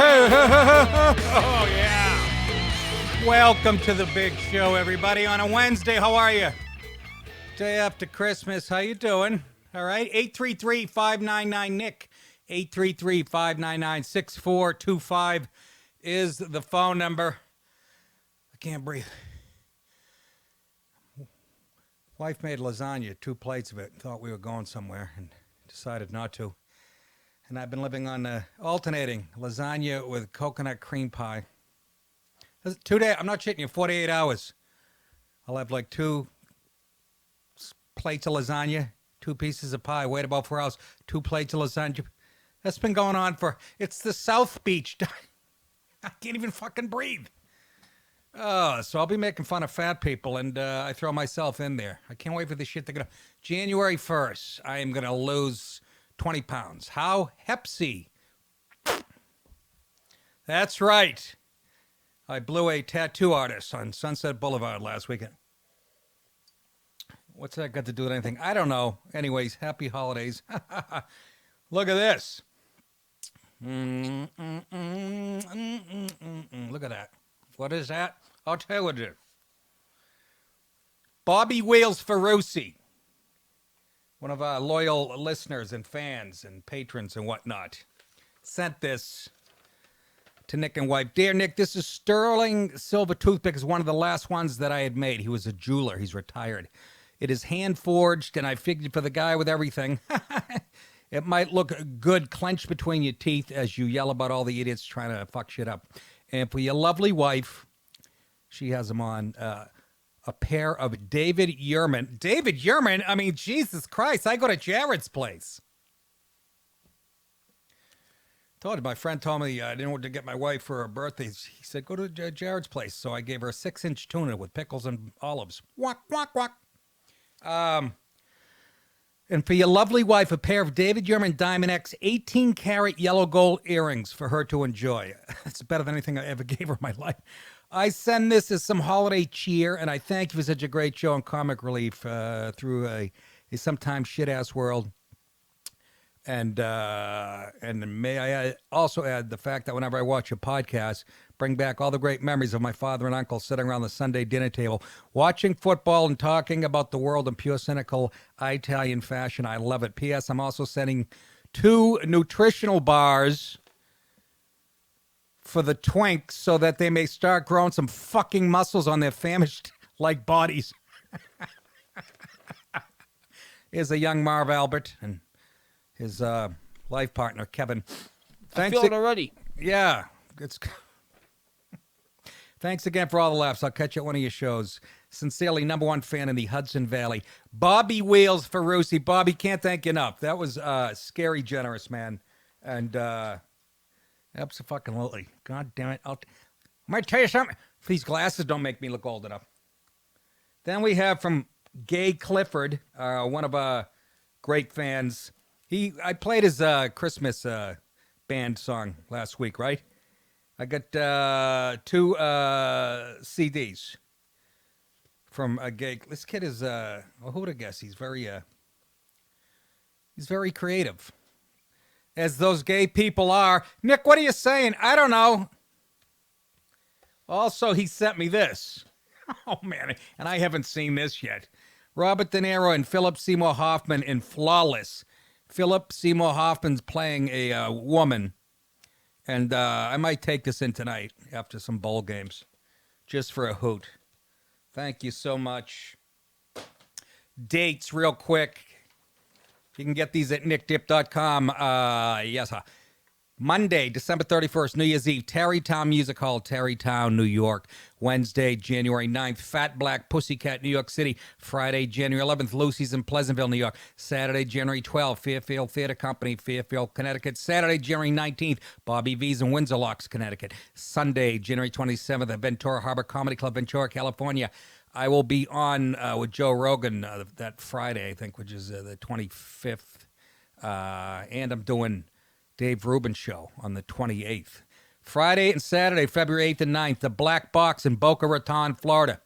Oh, yeah. Welcome to the big show, everybody, on a Wednesday. How are you? Day after Christmas. How you doing? All right. 833-599-NICK. 833-599-6425 is the phone number. I can't breathe. Wife made lasagna, 2 plates of it. Thought we were going somewhere and decided not to. And I've been living on alternating lasagna with coconut cream pie. 2 days, I'm not shitting you, 48 hours. I'll have like 2 plates of lasagna, 2 pieces of pie, wait about 4 hours, 2 plates of lasagna. That's been going on it's the South Beach. I can't even fucking breathe. So I'll be making fun of fat people, and I throw myself in there. I can't wait for this shit to go. January 1st, I am going to lose 20 pounds. How? Hep C. That's right. I blew a tattoo artist on Sunset Boulevard last weekend. What's that got to do with anything? I don't know. Anyways, happy holidays. Look at this. Look at that. What is that? I'll tell you what it is. Bobby Wheels Ferrucci, one of our loyal listeners and fans and patrons and whatnot, sent this to Nick and wife. Dear Nick, this is sterling silver toothpick. Is one of the last ones that I had made. He was a jeweler. He's retired. It is hand-forged, and I figured for the guy with everything, it might look good clenched between your teeth as you yell about all the idiots trying to fuck shit up. And for your lovely wife, she has them on, a pair of David Yurman. David Yurman? I mean, Jesus Christ, I go to Jared's place. My friend told me I didn't know what to get my wife for her birthday. He said, go to Jared's place. So I gave her a 6-inch tuna with pickles and olives. Walk, walk, walk. And for your lovely wife, a pair of David Yurman Diamond X 18-karat yellow gold earrings for her to enjoy. It's better than anything I ever gave her in my life. I send this as some holiday cheer, and I thank you for such a great show and comic relief through a sometimes shit-ass world. And may I also add the fact that whenever I watch a podcast, bring back all the great memories of my father and uncle sitting around the Sunday dinner table, watching football and talking about the world in pure cynical Italian fashion. I love it. P.S. I'm also sending 2 nutritional bars for the twinks so that they may start growing some fucking muscles on their famished-like bodies. Here's a young Marv Albert and his life partner, Kevin. I feel it already. Yeah. Thanks again for all the laughs. I'll catch you at one of your shows. Sincerely, _1 fan in the Hudson Valley. Bobby Wheels Ferrucci. Bobby, can't thank you enough. That was scary generous, man. And absolutely. God damn it. I'm going to tell you something. These glasses don't make me look old enough. Then we have from Gay Clifford, one of our great fans. I played his Christmas band song last week, right? I got 2 CDs from Gay. This kid is, who would have guessed? He's very creative, as those gay people are. Nick, what are you saying? I don't know. Also, he sent me this. Oh, man, and I haven't seen this yet. Robert De Niro and Philip Seymour Hoffman in Flawless. Philip Seymour Hoffman's playing a woman, and I might take this in tonight after some bowl games, just for a hoot. Thank you so much. Dates, real quick. You can get these at nickdip.com. Yes, Monday, December 31st, New Year's Eve, Tarrytown Music Hall, Tarrytown, New York. Wednesday, January 9th, Fat Black Pussycat, New York City. Friday, January 11th, Lucy's in Pleasantville, New York. Saturday, January 12th, Fairfield Theater Company, Fairfield, Connecticut. Saturday, January 19th, Bobby V's in Windsor Locks, Connecticut. Sunday, January 27th, at Ventura Harbor Comedy Club, Ventura, California. I will be on with Joe Rogan that Friday, I think, which is the 25th. And I'm doing Dave Rubin Show on the 28th. Friday and Saturday, February 8th and 9th, the Black Box in Boca Raton, Florida.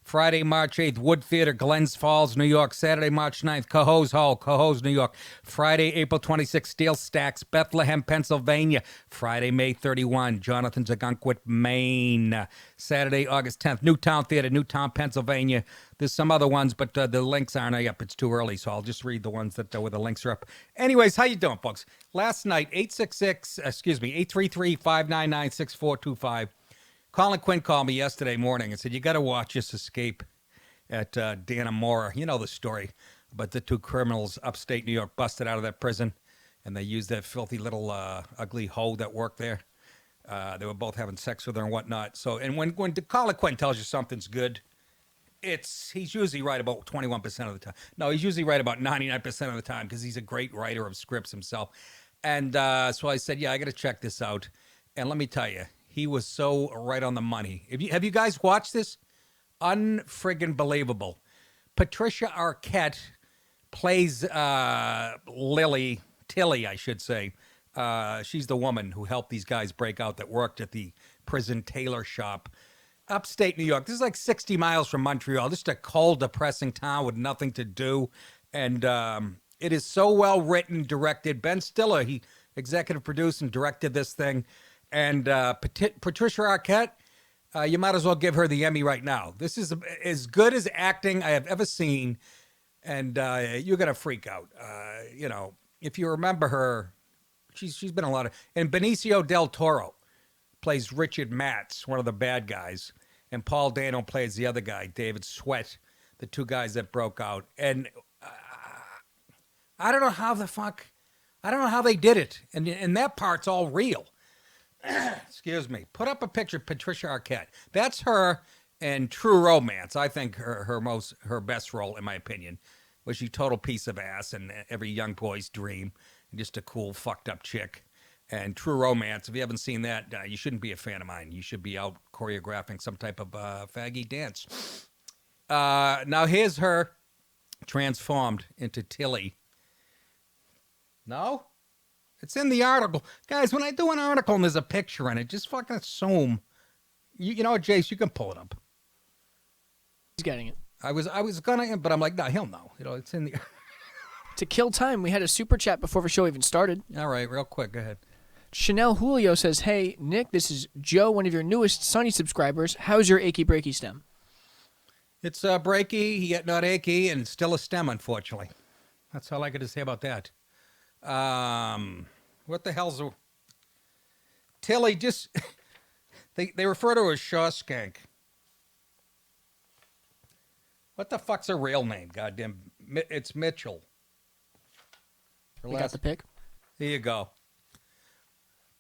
Friday, March 8th, Wood Theater, Glens Falls, New York. Saturday, March 9th, Cohoes Hall, Cohoes, New York. Friday, April 26th, Steel Stacks, Bethlehem, Pennsylvania. Friday, May 31, Jonathan Zagunquit, Maine. Saturday, August 10th, Newtown Theater, Newtown, Pennsylvania. There's some other ones, but the links aren't up. It's too early, so I'll just read the ones that where the links are up. Anyways, how you doing, folks? Last night, 866-599-6425. Colin Quinn called me yesterday morning and said, you got to watch this escape at Dannemora. You know the story about the two criminals upstate New York busted out of that prison, and they used that filthy little ugly hoe that worked there. They were both having sex with her and whatnot. So, and when Colin Quinn tells you something's good, he's usually right about 21% of the time. No, he's usually right about 99% of the time because he's a great writer of scripts himself. And so I said, yeah, I got to check this out. And let me tell you, he was so right on the money. Have you guys watched this? Unfriggin' believable. Patricia Arquette plays Tillie, I should say. She's the woman who helped these guys break out that worked at the prison tailor shop. Upstate New York. This is like 60 miles from Montreal. Just a cold, depressing town with nothing to do. And it is so well written, directed. Ben Stiller, he executive produced and directed this thing. And Patricia Arquette, you might as well give her the Emmy right now. This is as good as acting I have ever seen, and you're gonna freak out. If you remember her, she's been a lot of. And Benicio del Toro plays Richard Matz, one of the bad guys, and Paul Dano plays the other guy, David Sweat, the two guys that broke out. And I don't know how they did it, and that part's all real. Excuse me. Put up a picture of Patricia Arquette. That's her in True Romance. I think her best role, in my opinion, was she total piece of ass and every young boy's dream, and just a cool fucked up chick. And True Romance. If you haven't seen that, you shouldn't be a fan of mine. You should be out choreographing some type of faggy dance. Now here's her transformed into Tillie. No? It's in the article. Guys, when I do an article and there's a picture in it, just fucking assume. You know what, Jace? You can pull it up. He's getting it. I was gonna, but I'm like, no, he'll know. It's in the... To kill time, we had a super chat before the show even started. All right, real quick, go ahead. Chanel Julio says, hey, Nick, this is Joe, one of your newest Sunny subscribers. How's your achy breaky stem? It's breaky, yet not achy, and still a stem, unfortunately. That's all I got to say about that. What the hell's Tillie? Just they refer to her as Shawshank. What the fuck's her real name? Goddamn, it's Mitchell. You got the pic? Here you go.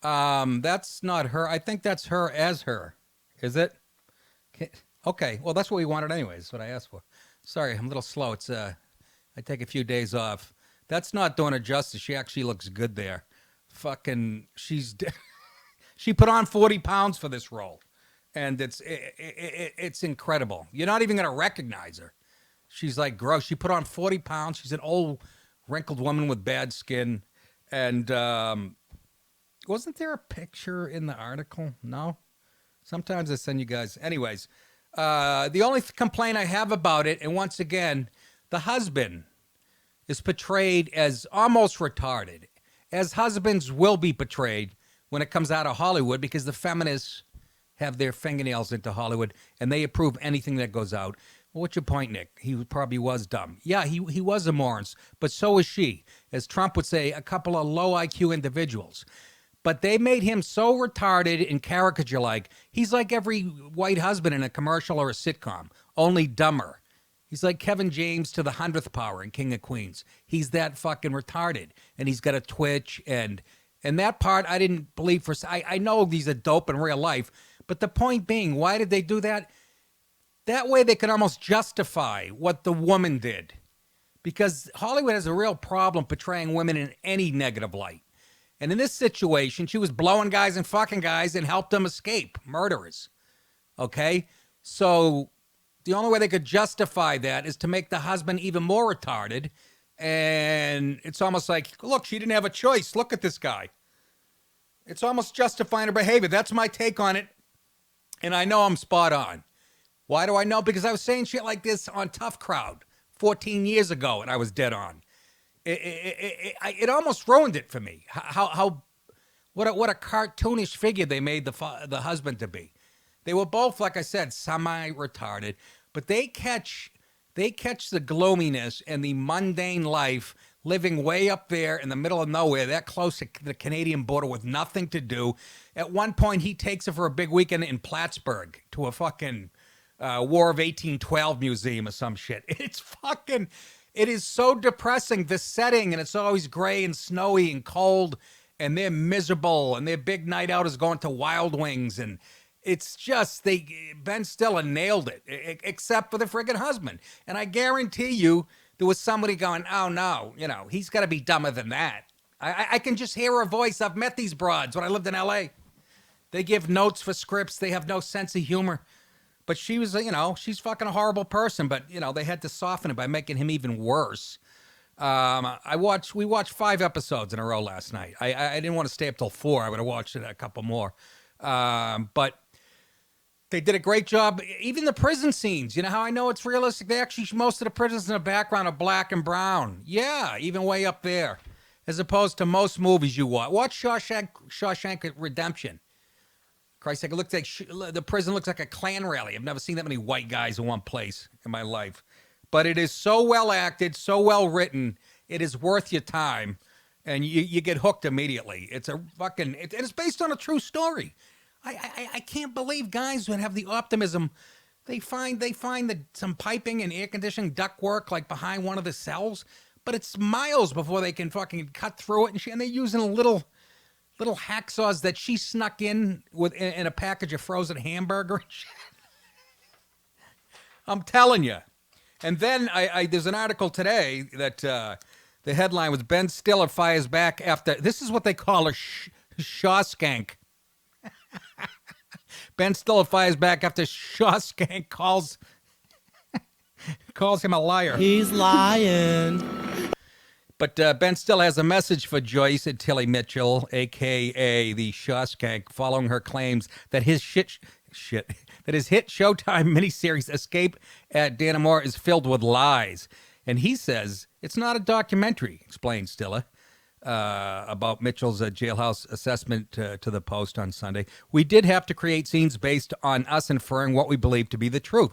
That's not her. I think that's her as her. Is it? Okay. Well, that's what we wanted anyways. That's what I asked for. Sorry, I'm a little slow. It's I take a few days off. That's not doing her justice. She actually looks good there. Fucking, she put on 40 pounds for this role, and it's incredible. You're not even gonna recognize her. She's like gross. She put on 40 pounds. She's an old, wrinkled woman with bad skin, and wasn't there a picture in the article? No. Sometimes I send you guys. Anyways, the only complaint I have about it, and once again, the husband is portrayed as almost retarded, as husbands will be portrayed when it comes out of Hollywood, because the feminists have their fingernails into Hollywood and they approve anything that goes out. Well, what's your point, Nick? He probably was dumb. Yeah, he was a moron, but so was she. As Trump would say, a couple of low IQ individuals. But they made him so retarded and caricature-like. He's like every white husband in a commercial or a sitcom, only dumber. He's like Kevin James to the 100th power in King of Queens. He's that fucking retarded. And he's got a twitch. And that part I didn't believe for... I know he's a dope in real life. But the point being, why did they do that? That way they could almost justify what the woman did. Because Hollywood has a real problem portraying women in any negative light. And in this situation, she was blowing guys and fucking guys and helped them escape. Murderers. Okay? So the only way they could justify that is to make the husband even more retarded. And it's almost like, look, she didn't have a choice. Look at this guy. It's almost justifying her behavior. That's my take on it. And I know I'm spot on. Why do I know? Because I was saying shit like this on Tough Crowd 14 years ago, and I was dead on. It almost ruined it for me. What a cartoonish figure they made the husband to be. They were both, like I said, semi-retarded, but they catch the gloominess and the mundane life living way up there in the middle of nowhere, that close to the Canadian border with nothing to do. At one point, he takes her for a big weekend in Plattsburgh to a fucking War of 1812 museum or some shit. It is so depressing, the setting, and it's always gray and snowy and cold, and they're miserable, and their big night out is going to Wild Wings, and it's just, Ben Stiller nailed it, except for the friggin' husband. And I guarantee you, there was somebody going, oh no, he's got to be dumber than that. I can just hear her voice. I've met these broads when I lived in L.A. They give notes for scripts. They have no sense of humor. But she was, she's fucking a horrible person. But, they had to soften it by making him even worse. We watched 5 episodes in a row last night. I didn't want to stay up till 4. I would have watched it a couple more. But they did a great job. Even the prison scenes. You know how I know it's realistic? Most of the prisons in the background are black and brown. Yeah, even way up there. As opposed to most movies you watch. Watch Shawshank Redemption. Christ, it looks like the prison looks like a Klan rally. I've never seen that many white guys in one place in my life. But it is so well acted, so well written. It is worth your time, and you get hooked immediately. It's it's based on a true story. I can't believe guys would have the optimism. They find some piping and air conditioning duct work like behind one of the cells, but it's miles before they can fucking cut through it, and they're using little hacksaws that she snuck in a package of frozen hamburger and shit. I'm telling you. And then there's an article today that the headline was Ben Stiller fires back after, this is what they call a Shawshank. Ben Stiller fires back after Shawshank calls him a liar. He's lying. But Ben Stiller has a message for Joyce and Tillie Mitchell, a.k.a. the Shawshank, following her claims that his hit Showtime miniseries Escape at Dannemora is filled with lies. And he says it's not a documentary, explained Stiller, about Mitchell's jailhouse assessment to the Post on Sunday. We did have to create scenes based on us inferring what we believe to be the truth.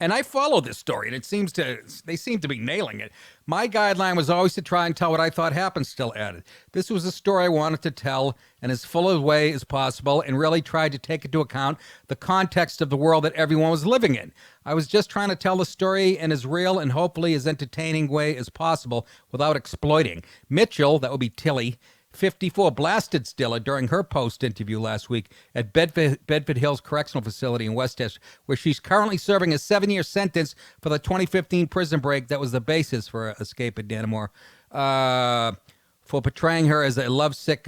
And I follow this story, and they seem to be nailing it. My guideline was always to try and tell what I thought happened, Still added. This was a story I wanted to tell in as full a way as possible and really tried to take into account the context of the world that everyone was living in. I was just trying to tell the story in as real and hopefully as entertaining way as possible without exploiting. Mitchell, that would be Tillie, 54, blasted Stiller during her Post interview last week at Bedford Hills Correctional Facility in Westchester, where she's currently serving a 7-year sentence for the 2015 prison break that was the basis for her escape at Dannemora, for portraying her as a lovesick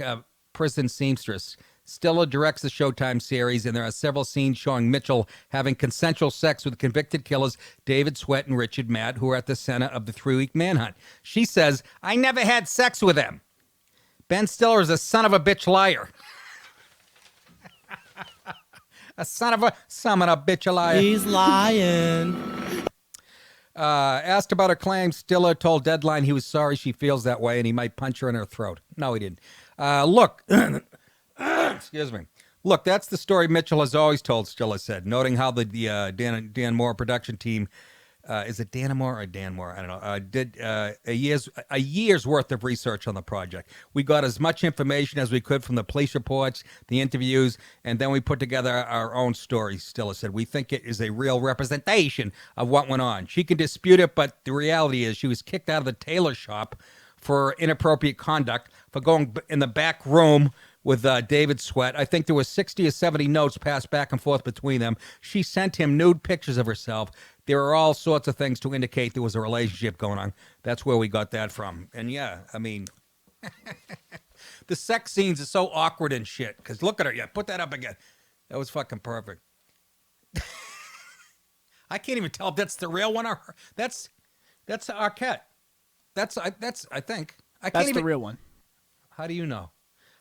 prison seamstress. Stiller directs the Showtime series, and there are several scenes showing Mitchell having consensual sex with convicted killers David Sweat and Richard Matt, who are at the center of the 3-week manhunt. She says, "I never had sex with them. Ben Stiller is a son of a bitch liar." A son of a bitch liar. He's lying. Asked about her claims, Stiller told Deadline he was sorry she feels that way and he might punch her in her throat. No, he didn't. Look, excuse me. Look, that's the story Mitchell has always told, Stiller said, noting how the Dan Moore production team, is it Dannemora or Danmore? I don't know. Did a year's worth of research on the project. We got as much information as we could from the police reports, the interviews, and then we put together our own story, Stiller said. We think it is a real representation of what went on. She can dispute it, but the reality is she was kicked out of the tailor shop for inappropriate conduct, for going in the back room with David Sweat. I think there were 60 or 70 notes passed back and forth between them. She sent him nude pictures of herself. There are all sorts of things to indicate there was a relationship going on. That's where we got that from. And yeah, I mean, the sex scenes are so awkward and shit. Because look at her. Yeah, put that up again. That was fucking perfect. I can't even tell if that's the real one or her. That's Arquette. That's I think. That's the real one. How do you know?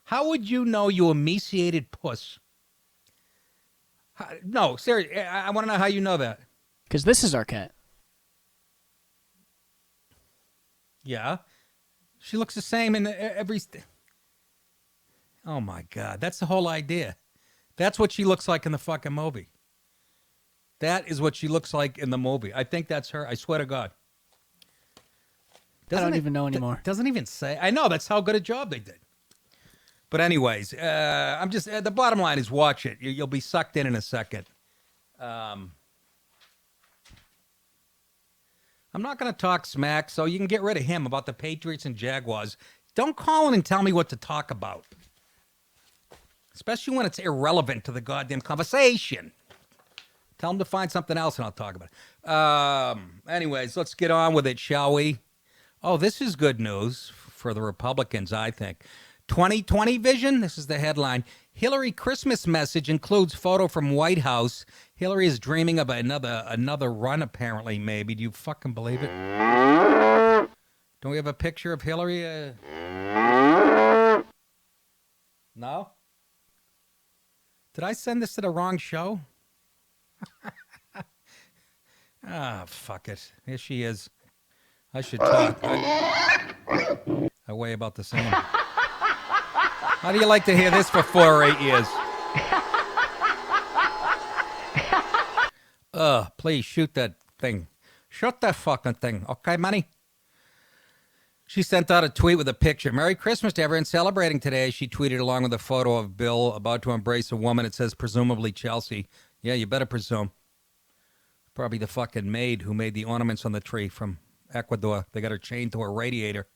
How would you know, you emaciated puss? No, seriously, I want to know how you know that. Because this is our cat. Yeah. She looks the same in every... Oh, my God. That's the whole idea. That's what she looks like in the fucking movie. That is what she looks like in the movie. I think that's her. I swear to God. I don't even know anymore. Doesn't even say. I know. That's how good a job they did. But anyways, I'm just... the bottom line is watch it. You'll be sucked in a second. I'm not going to talk smack, so you can get rid of him about the Patriots and Jaguars. Don't call in and tell me what to talk about. Especially when it's irrelevant to the goddamn conversation. Tell him to find something else and I'll talk about it. Anyways, let's get on with it, shall we? Oh, this is good news for the Republicans, I think. 2020 vision, this is the headline. Hillary Christmas message includes photo from White House. Hillary is dreaming of another run, apparently, maybe. Do you fucking believe it? Don't we have a picture of Hillary? No? Did I send this to the wrong show? Fuck it. Here she is. I should talk. I weigh about the same. How do you like to hear this for 4 or 8 years? Please shoot that thing. Shoot that fucking thing. Okay, money? She sent out a tweet with a picture. Merry Christmas to everyone celebrating today. She tweeted along with a photo of Bill about to embrace a woman. It says, presumably Chelsea. Yeah, you better presume. Probably the fucking maid who made the ornaments on the tree from Ecuador. They got her chained to a radiator,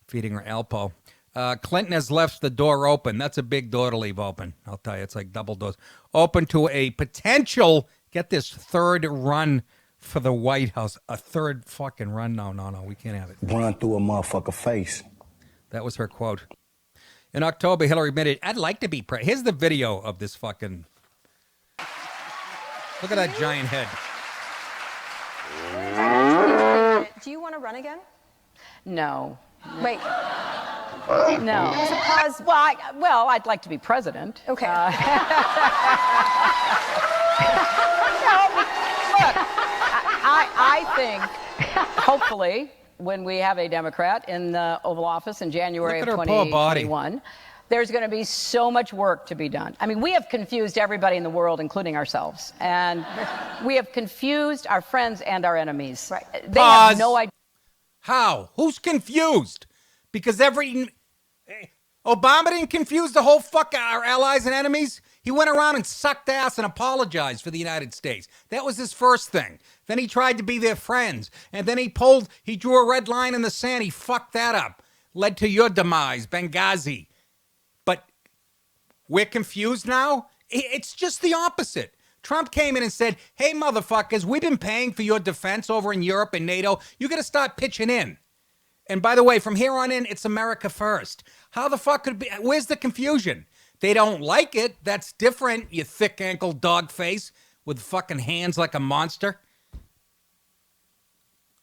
feeding her Alpo. Clinton has left the door open. That's a big door to leave open. I'll tell you, it's like double doors. Open to a potential, get this, third run for the White House. A third fucking run? No, we can't have it. Run through a motherfucker face. That was her quote. In October, Hillary admitted, I'd like to be president. Here's the video of this fucking... Look at that giant head. Do you want to run again? No. Wait. No. There's a pause. Well, I'd like to be president. Okay. No, look, I think, hopefully, when we have a Democrat in the Oval Office in January of 2021, there's going to be so much work to be done. I mean, we have confused everybody in the world, including ourselves. And we have confused our friends and our enemies. Right. They have no idea. How? Who's confused? Because Obama didn't confuse the whole fuck our allies and enemies. He went around and sucked ass and apologized for the United States. That was his first thing. Then he tried to be their friends. And then he drew a red line in the sand. He fucked that up. Led to your demise, Benghazi. But we're confused now? It's just the opposite. Trump came in and said, hey, motherfuckers, we've been paying for your defense over in Europe and NATO. You got to start pitching in. And by the way, from here on in, it's America first. How the fuck could it be? Where's the confusion? They don't like it. That's different, you thick-ankle dog face with fucking hands like a monster.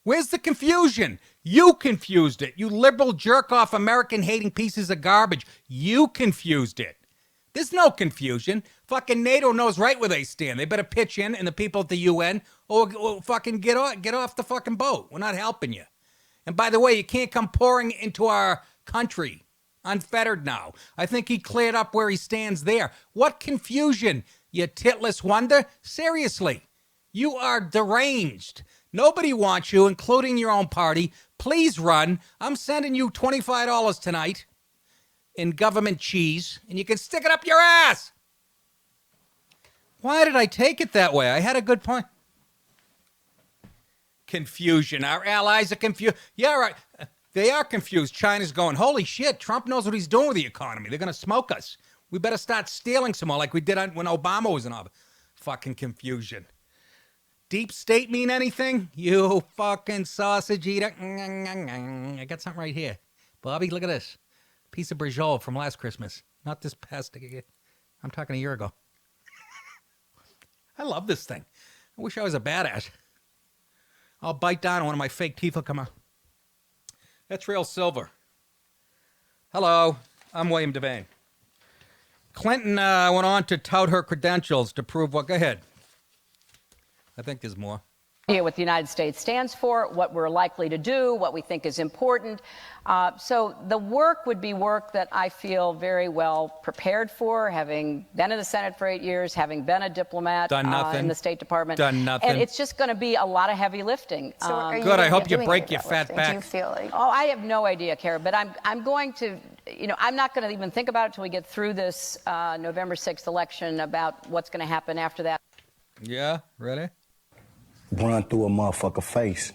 Where's the confusion? You confused it. You liberal jerk-off American-hating pieces of garbage. You confused it. There's no confusion. Fucking NATO knows right where they stand. They better pitch in, and the people at the UN, or fucking get off the fucking boat. We're not helping you. And by the way, you can't come pouring into our country unfettered now. I think he cleared up where he stands there. What confusion, you titless wonder? Seriously, you are deranged. Nobody wants you, including your own party. Please run. I'm sending you $25 tonight in government cheese, and you can stick it up your ass. Why did I take it that way? I had a good point. Confusion. Our allies are confused. Yeah, right. They are confused. China's going, holy shit, Trump knows what he's doing with the economy. They're going to smoke us. We better start stealing some more like we did when Obama was in office. Fucking confusion. Deep state mean anything? You fucking sausage eater. I got something right here. Bobby, look at this. Piece of brajol from last Christmas. Not this past. I'm talking a year ago. I love this thing. I wish I was a badass. I'll bite down and one of my fake teeth will come out. That's real silver. Hello, I'm William Devane. Clinton went on to tout her credentials to prove what. Go ahead. I think there's more. What the United States stands for, what we're likely to do, what we think is important. So the work would be work that I feel very well prepared for, having been in the Senate for 8 years, having been a diplomat in the State Department. Done nothing. And it's just going to be a lot of heavy lifting. So good. I hope you break your fat back. Do you feel like? Oh, I have no idea, Kara, but I'm going to, I'm not going to even think about it until we get through this November 6th election about what's going to happen after that. Yeah, ready? Run through a motherfucker face.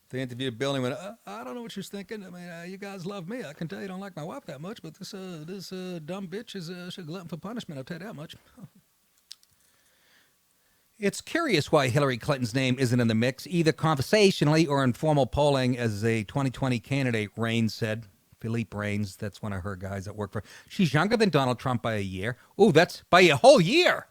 The interview Billy went, I don't know what you're thinking. I mean, you guys love me. I can tell you don't like my wife that much, but this dumb bitch is a glutton for punishment. I'll tell you that much. It's curious why Hillary Clinton's name isn't in the mix, either conversationally or in formal polling, as a 2020 candidate, Raines said. Philippe Raines, that's one of her guys that work for her. She's younger than Donald Trump by a year. Ooh, that's by a whole year.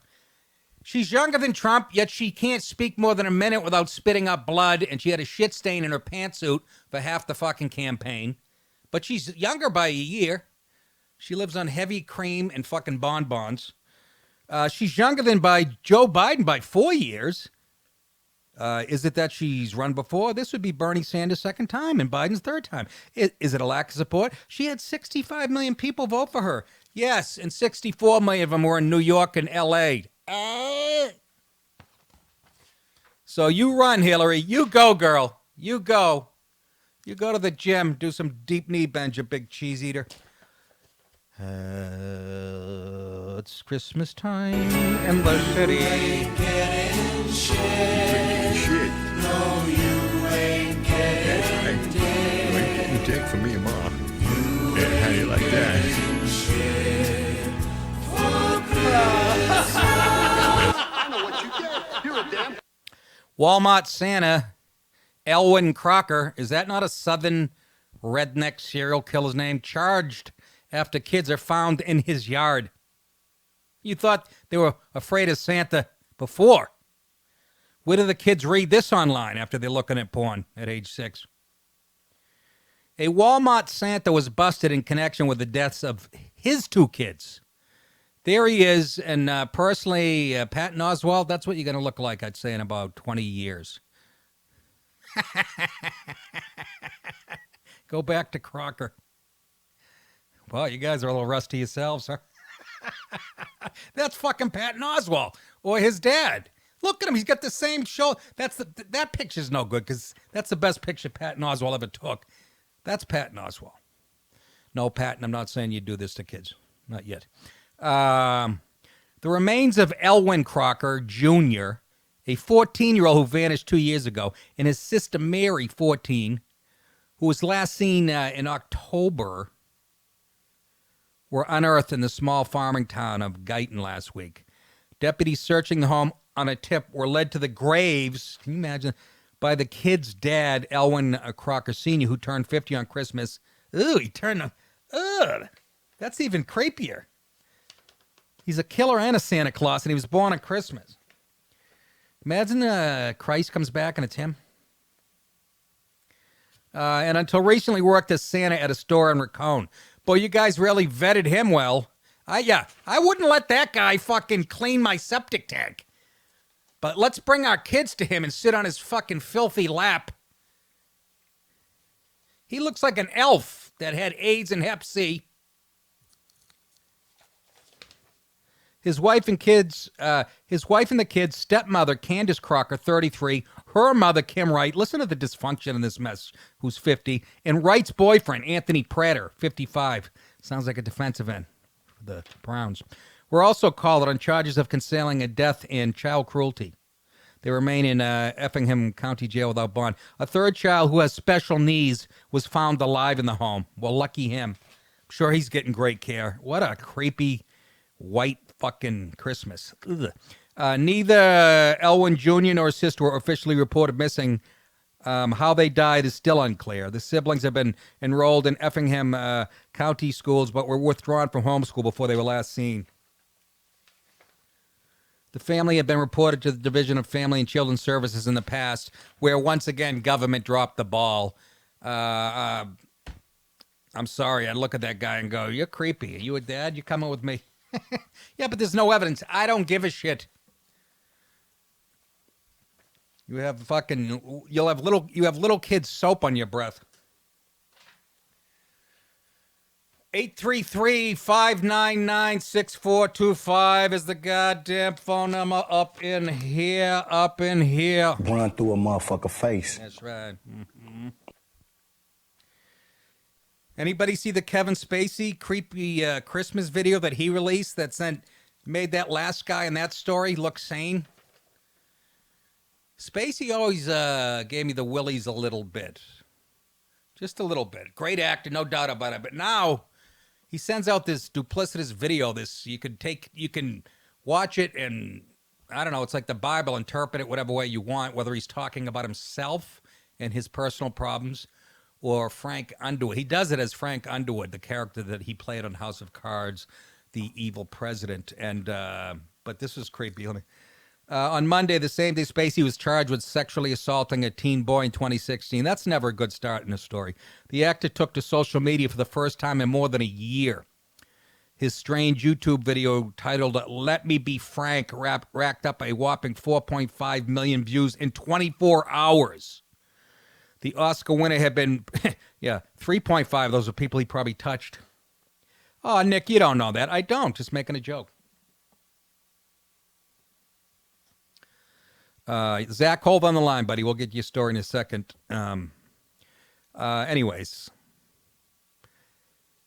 She's younger than Trump, yet she can't speak more than a minute without spitting up blood, and she had a shit stain in her pantsuit for half the fucking campaign. But she's younger by a year. She lives on heavy cream and fucking bonbons. She's younger than by Joe Biden by 4 years. Is it that she's run before? This would be Bernie Sanders' second time and Biden's third time. Is it a lack of support? She had 65 million people vote for her. Yes, and 64 million of them were in New York and L.A. So you run, Hillary. You go, girl. You go. You go to the gym. Do some deep knee bends, you big cheese eater. It's Christmas time in the city. Shit. No, you ain't getting dick. You ain't getting dick from me, Ma. Yeah, how you like that? I know what you get. You're a damn. Walmart Santa, Elwyn Crocker, is that not a southern redneck serial killer's name? Charged after kids are found in his yard. You thought they were afraid of Santa before. Where do the kids read this online after they're looking at porn at age 6? A Walmart Santa was busted in connection with the deaths of his 2 kids. There he is, and personally, Patton Oswalt, that's what you're going to look like, I'd say, in about 20 years. Go back to Crocker. Well, you guys are a little rusty yourselves, huh? That's fucking Patton Oswalt, or his dad. Look at him. He's got the same show. That picture's no good, because that's the best picture Patton Oswalt ever took. That's Patton Oswalt. No, Patton, I'm not saying you do this to kids. Not yet. The remains of Elwyn Crocker Jr., a 14-year-old who vanished 2 years ago, and his sister Mary, 14, who was last seen in October, were unearthed in the small farming town of Guyton last week. Deputies searching the home on a tip were led to the graves, can you imagine, by the kid's dad, Elwyn Crocker Sr., who turned 50 on Christmas. Ooh, he turned... Ugh, that's even creepier. He's a killer and a Santa Claus, and he was born on Christmas. Imagine Christ comes back and it's him. And until recently worked as Santa at a store in Raccoon. Boy, you guys really vetted him well. I wouldn't let that guy fucking clean my septic tank. But let's bring our kids to him and sit on his fucking filthy lap. He looks like an elf that had AIDS and Hep C. His wife and the kids' stepmother, Candace Crocker, 33, her mother, Kim Wright, listen to the dysfunction in this mess, who's 50, and Wright's boyfriend, Anthony Prater, 55. Sounds like a defensive end for the Browns. Were also called on charges of concealing a death and child cruelty. They remain in Effingham County Jail without bond. A third child who has special needs was found alive in the home. Well, lucky him. I'm sure he's getting great care. What a creepy white fucking Christmas. Ugh. Neither Elwyn Jr. nor his sister were officially reported missing. How they died is still unclear. The siblings have been enrolled in Effingham County schools, but were withdrawn from homeschool before they were last seen. The family had been reported to the Division of Family and Children's Services in the past, where once again government dropped the ball. I I'm sorry. I'd look at that guy and go, you're creepy. Are you a dad? You coming with me? Yeah, but there's no evidence. I don't give a shit. You have little kids soap on your breath. 833-599-6425 is the goddamn phone number up in here. Run through a motherfucker face. That's right. Mm-hmm. Anybody see the Kevin Spacey creepy Christmas video that he released that made that last guy in that story look sane? Spacey always gave me the willies a little bit. Just a little bit. Great actor, no doubt about it. But now he sends out this duplicitous video. You can watch it and, I don't know, it's like the Bible, interpret it whatever way you want, whether he's talking about himself and his personal problems or Frank Underwood. He does it as Frank Underwood, the character that he played on House of Cards, the evil president. And but this was creepy. On Monday, the same day, Spacey was charged with sexually assaulting a teen boy in 2016. That's never a good start in a story. The actor took to social media for the first time in more than a year. His strange YouTube video titled "Let Me Be Frank" racked up a whopping 4.5 million views in 24 hours. The Oscar winner had been, 3.5. Those are people he probably touched. Oh, Nick, you don't know that. I don't. Just making a joke. Zach, hold on the line, buddy. We'll get your story in a second. Anyways,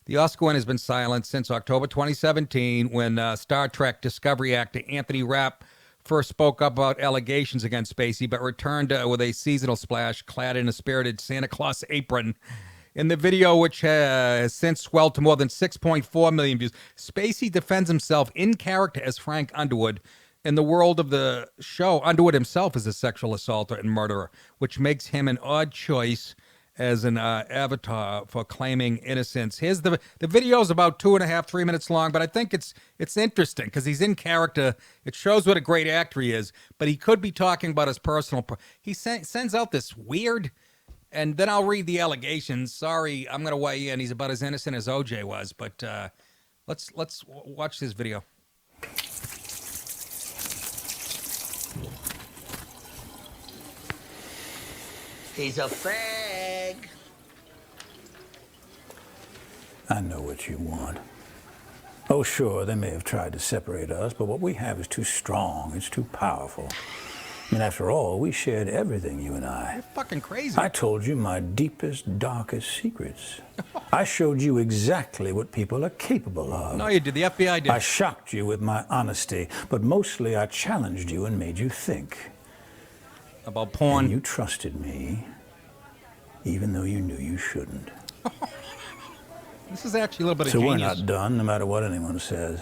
the Oscar winner has been silent since October 2017 when Star Trek Discovery actor Anthony Rapp first spoke up about allegations against Spacey, but returned with a seasonal splash clad in a spirited Santa Claus apron. In the video, which has since swelled to more than 6.4 million views, Spacey defends himself in character as Frank Underwood. In the world of the show, Underwood himself is a sexual assaulter and murderer, which makes him an odd choice as an avatar for claiming innocence. Here's the video's about 2.5, 3 minutes long, but I think it's interesting because he's in character. It shows what a great actor he is, but he could be talking about his personal. He sends out this weird, and then I'll read the allegations. Sorry, I'm going to weigh in. He's about as innocent as OJ was, but let's watch this video. He's a fag. I know what you want. Oh, sure, they may have tried to separate us, but what we have is too strong. It's too powerful. I mean, after all, we shared everything, you and I. You're fucking crazy. I told you my deepest, darkest secrets. I showed you exactly what people are capable of. No, you did. The FBI did. I shocked you with my honesty, but mostly I challenged you and made you think. About porn. And you trusted me, even though you knew you shouldn't. This is actually a little bit of genius. So we're not done, no matter what anyone says.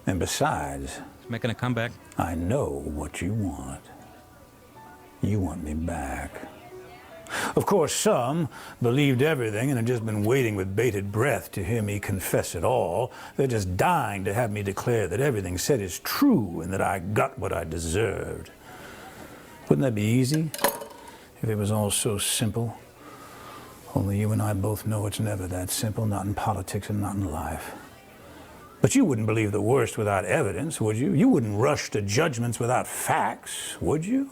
And besides, it's making a comeback. I know what you want. You want me back. Of course, some believed everything and have just been waiting with bated breath to hear me confess it all. They're just dying to have me declare that everything said is true and that I got what I deserved. Wouldn't that be easy if it was all so simple? Only you and I both know it's never that simple, not in politics and not in life. But you wouldn't believe the worst without evidence, would you? You wouldn't rush to judgments without facts, would you?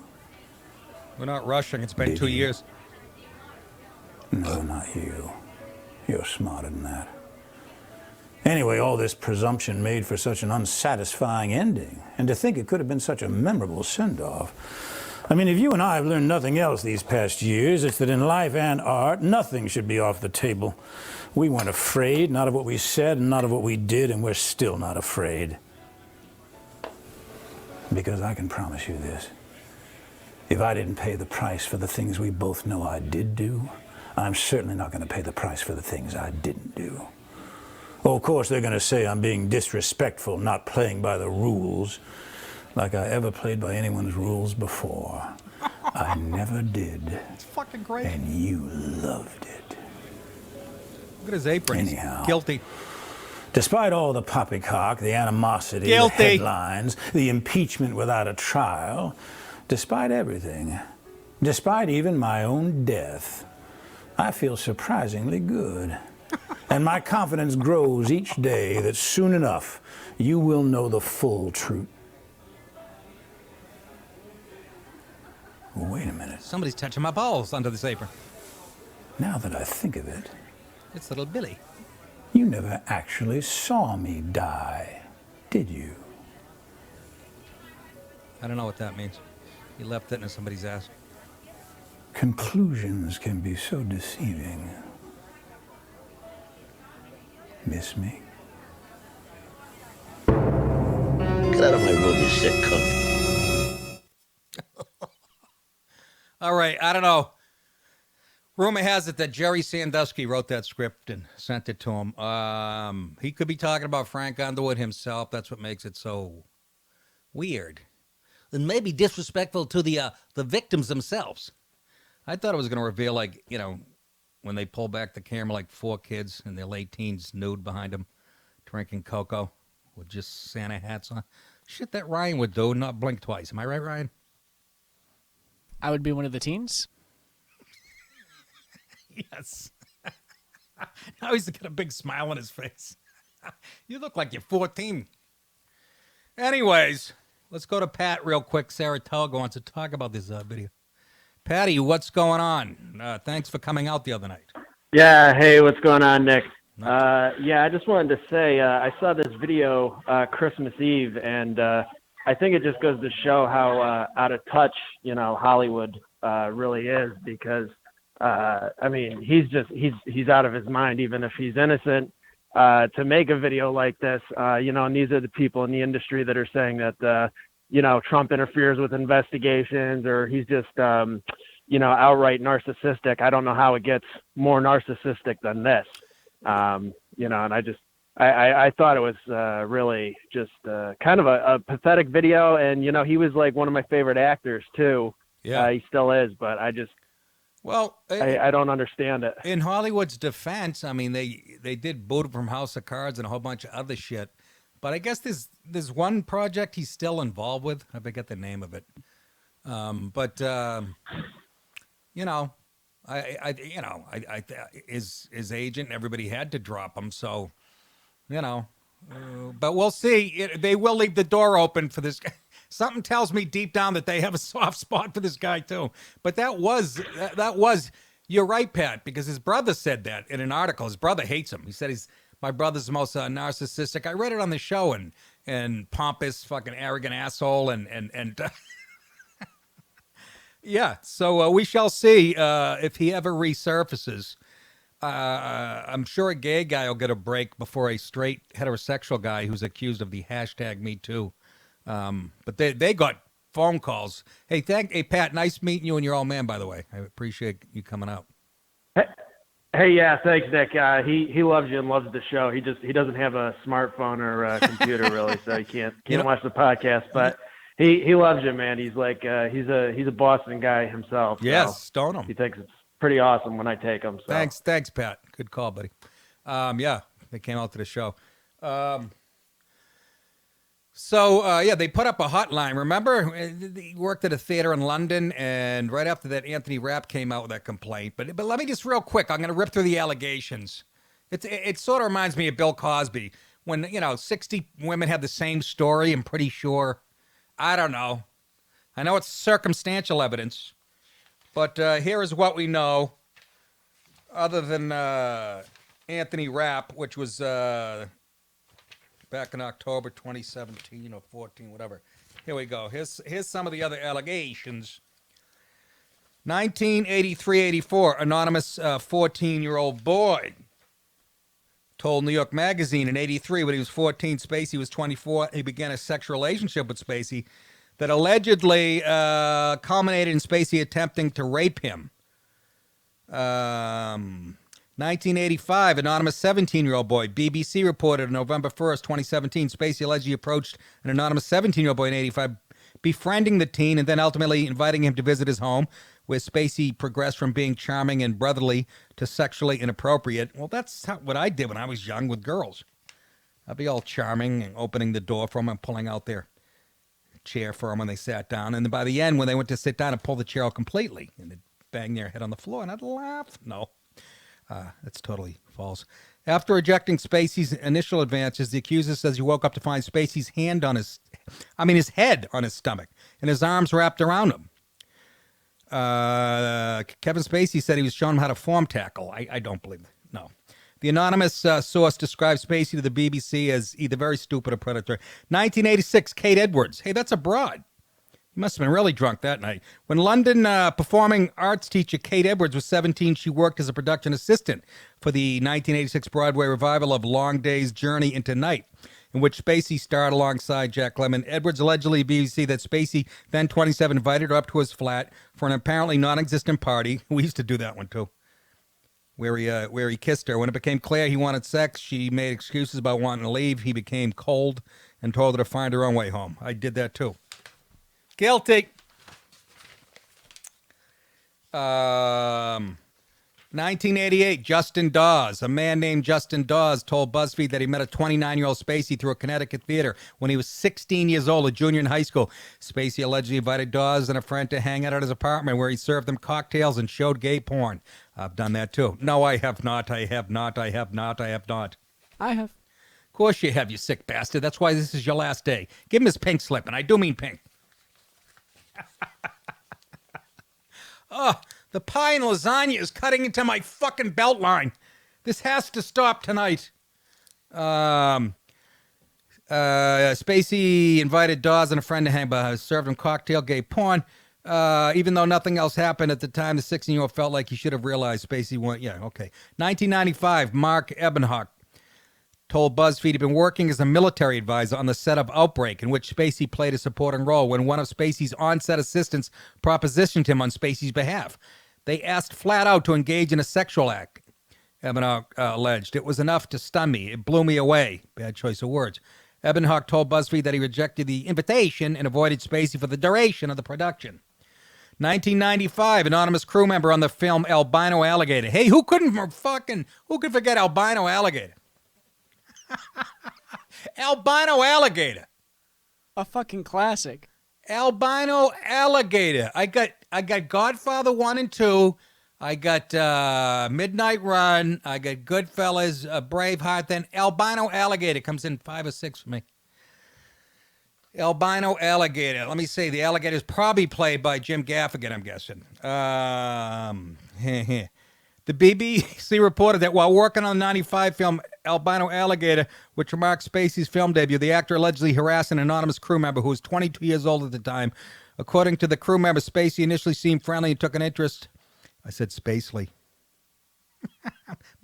We're not rushing. It's been 2 years. No, not you. You're smarter than that. Anyway, all this presumption made for such an unsatisfying ending, and to think it could have been such a memorable send-off. I mean, if you and I have learned nothing else these past years, it's that in life and art, nothing should be off the table. We weren't afraid, not of what we said and not of what we did, and we're still not afraid. Because I can promise you this. If I didn't pay the price for the things we both know I did do, I'm certainly not going to pay the price for the things I didn't do. Oh, of course, they're going to say I'm being disrespectful, not playing by the rules, like I ever played by anyone's rules before. I never did. It's fucking great. And you loved it. Look at his apron. Anyhow. Guilty. Despite all the poppycock, the animosity, the headlines, the impeachment without a trial, despite everything, despite even my own death, I feel surprisingly good. And my confidence grows each day that soon enough you will know the full truth. Wait a minute. Somebody's touching my balls under this apron. Now that I think of it, it's little Billy. You never actually saw me die, did you? I don't know what that means. You left it in somebody's ass. Conclusions can be so deceiving. Miss me? Get out of my room, you sick cunt. All right, I don't know. Rumor has it that Jerry Sandusky wrote that script and sent it to him. He could be talking about Frank Underwood himself. That's what makes it so weird. And maybe disrespectful to the victims themselves. I thought it was going to reveal, like, you know, when they pull back the camera, like 4 kids in their late teens nude behind them, drinking cocoa with just Santa hats on. Shit that Ryan would do, not blink twice. Am I right, Ryan? I would be one of the teens. Yes. Now he's got a big smile on his face. You look like you're 14. Anyways, let's go to Pat real quick. Saratoga wants to talk about this video. Patty, what's going on? Thanks for coming out the other night. Yeah, hey, what's going on, Nick? Yeah, I just wanted to say I saw this video Christmas Eve, and I think it just goes to show how out of touch, you know, Hollywood really is, because I mean, he's out of his mind, even if he's innocent, to make a video like this, you know, and these are the people in the industry that are saying that, you know, Trump interferes with investigations, or he's just, you know, outright narcissistic. I don't know how it gets more narcissistic than this, you know, and I thought it was really just kind of a pathetic video. And, you know, he was like one of my favorite actors, too. Yeah. He still is, but I don't understand it. In Hollywood's defense, I mean, they did boot him from House of Cards and a whole bunch of other shit. But I guess there's one project he's still involved with. I forget the name of it. You know, his agent and everybody had to drop him. So, you know, but we'll see. They will leave the door open for this guy. Something tells me deep down that they have a soft spot for this guy too. But that was you're right, Pat, because his brother said that in an article. His brother hates him. He said my brother's the most narcissistic. I read it on the show, and pompous, fucking arrogant asshole, and yeah. So we shall see if he ever resurfaces. I'm sure a gay guy will get a break before a straight heterosexual guy who's accused of the #MeToo. But they got phone calls. Hey, Pat, nice meeting you and your old man, by the way. I appreciate you coming out. Hey, yeah, thanks, Nick. He loves you and loves the show. He doesn't have a smartphone or a computer really, so he can't watch the podcast. But he loves you, man. He's like he's a Boston guy himself. Yes, so stone him. He thinks it's pretty awesome when I take him. So. Thanks, Pat. Good call, buddy. Yeah, they came out to the show. So they put up a hotline. Remember, he worked at a theater in London, and right after that, Anthony Rapp came out with that complaint. But let me just real quick. I'm going to rip through the allegations. It sort of reminds me of Bill Cosby when 60 women had the same story. I'm pretty sure. I don't know. I know it's circumstantial evidence, but here is what we know. Other than Anthony Rapp, which was back in October 2017 or 14, whatever. Here we go. Here's some of the other allegations. 1983-84, anonymous 14-year-old boy told New York Magazine in 83 when he was 14, Spacey was 24, he began a sexual relationship with Spacey that allegedly culminated in Spacey attempting to rape him. 1985, anonymous 17-year-old boy. BBC reported on November 1st, 2017, Spacey allegedly approached an anonymous 17-year-old boy in 85, befriending the teen and then ultimately inviting him to visit his home, where Spacey progressed from being charming and brotherly to sexually inappropriate. Well, that's what I did when I was young with girls. I'd be all charming and opening the door for them and pulling out their chair for them when they sat down. And then by the end, when they went to sit down, I'd pull the chair out completely and they'd bang their head on the floor and I'd laugh. No. That's totally false. After rejecting Spacey's initial advances, the accuser says he woke up to find Spacey's his head on his stomach and his arms wrapped around him. Kevin Spacey said he was showing him how to form tackle. I don't believe it. No. The anonymous source described Spacey to the BBC as either very stupid or predatory. 1986, Kate Edwards. Hey, that's a broad. He must have been really drunk that night. When London performing arts teacher Kate Edwards was 17, she worked as a production assistant for the 1986 Broadway revival of Long Day's Journey into Night, in which Spacey starred alongside Jack Lemmon. Edwards allegedly BBC that Spacey, then 27, invited her up to his flat for an apparently non-existent party. We used to do that one too, where he kissed her. When it became clear he wanted sex, she made excuses about wanting to leave. He became cold and told her to find her own way home. I did that too. Guilty. 1988, Justin Dawes. A man named Justin Dawes told BuzzFeed that he met a 29-year-old Spacey through a Connecticut theater when he was 16 years old, a junior in high school. Spacey allegedly invited Dawes and a friend to hang out at his apartment where he served them cocktails and showed gay porn. I've done that too. No, I have not. I have not. I have not. I have not. I have. Of course you have, you sick bastard. That's why this is your last day. Give him his pink slip, and I do mean pink. Oh, the pie and lasagna is cutting into my fucking belt line. This has to stop tonight. Spacey invited Dawes and a friend to hang out, served him cocktail, gay porn. Even though nothing else happened at the time, the 16-year-old felt like he should have realized Spacey went, yeah, okay. 1995, Mark Ebenhock told BuzzFeed he'd been working as a military advisor on the set of Outbreak, in which Spacey played a supporting role, when one of Spacey's on-set assistants propositioned him on Spacey's behalf. They asked flat out to engage in a sexual act, Ebenhock alleged. It was enough to stun me. It blew me away. Bad choice of words. Ebenhock told BuzzFeed that he rejected the invitation and avoided Spacey for the duration of the production. 1995, anonymous crew member on the film Albino Alligator. Hey, who could forget Albino Alligator? Albino Alligator. A fucking classic. Albino Alligator. I got Godfather 1 and 2. I got Midnight Run. I got Goodfellas, Braveheart. Then Albino Alligator comes in 5 or 6 for me. Albino Alligator. Let me see. The alligator is probably played by Jim Gaffigan, I'm guessing. The BBC reported that while working on the 95 film Albino Alligator, which marked Spacey's film debut, the actor allegedly harassed an anonymous crew member who was 22 years old at the time. According to the crew member, Spacey initially seemed friendly and took an interest. I said Spacely.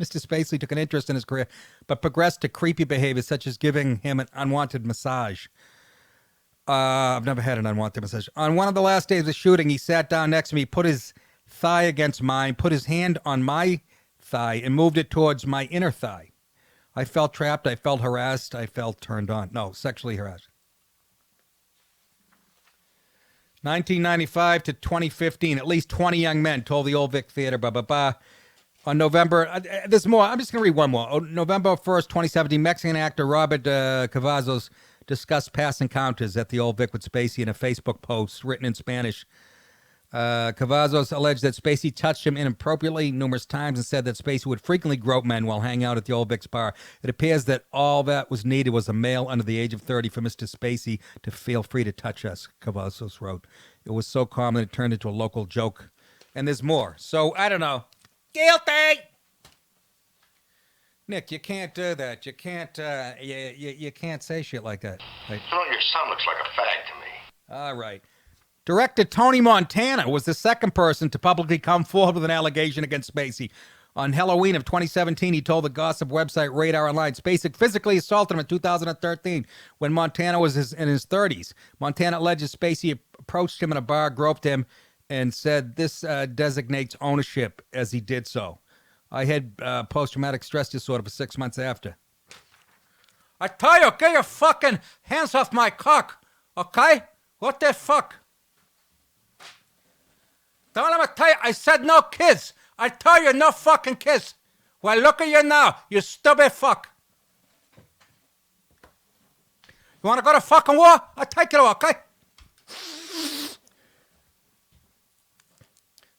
Mr. Spacely took an interest in his career, but progressed to creepy behavior such as giving him an unwanted massage. I've never had an unwanted massage. On one of the last days of the shooting, he sat down next to me, put his thigh against mine, put his hand on my thigh, and moved it towards my inner thigh. I felt trapped. I felt harassed. I felt turned on. No, sexually harassed. 1995 to 2015, at least 20 young men told the Old Vic Theater, on November, there's more. I'm just going to read one more. November 1st, 2017, Mexican actor Robert Cavazos discussed past encounters at the Old Vic with Spacey in a Facebook post written in Spanish. Cavazos alleged that Spacey touched him inappropriately numerous times and said that Spacey would frequently grope men while hanging out at the Old Vic's bar. It appears that all that was needed was a male under the age of 30 for Mr. Spacey to feel free to touch us, Cavazos wrote. It was so common it turned into a local joke. And there's more. So, I don't know. Guilty! Nick, you can't do that. You can't, you can't say shit like that. Right? You know, your son looks like a fag to me. All right. Director Tony Montana was the second person to publicly come forward with an allegation against Spacey. On Halloween of 2017, he told the gossip website Radar Online Spacey physically assaulted him in 2013 when Montana was in his 30s. Montana alleges Spacey approached him in a bar, groped him, and said this designates ownership as he did so. I had post-traumatic stress disorder for 6 months after. I tell you, get your fucking hands off my cock, okay? What the fuck? Don't let me tell you, I said no kiss. I tell you, no fucking kiss. Well, look at you now, you stupid fuck. You want to go to fucking war? I'll take you to war, okay?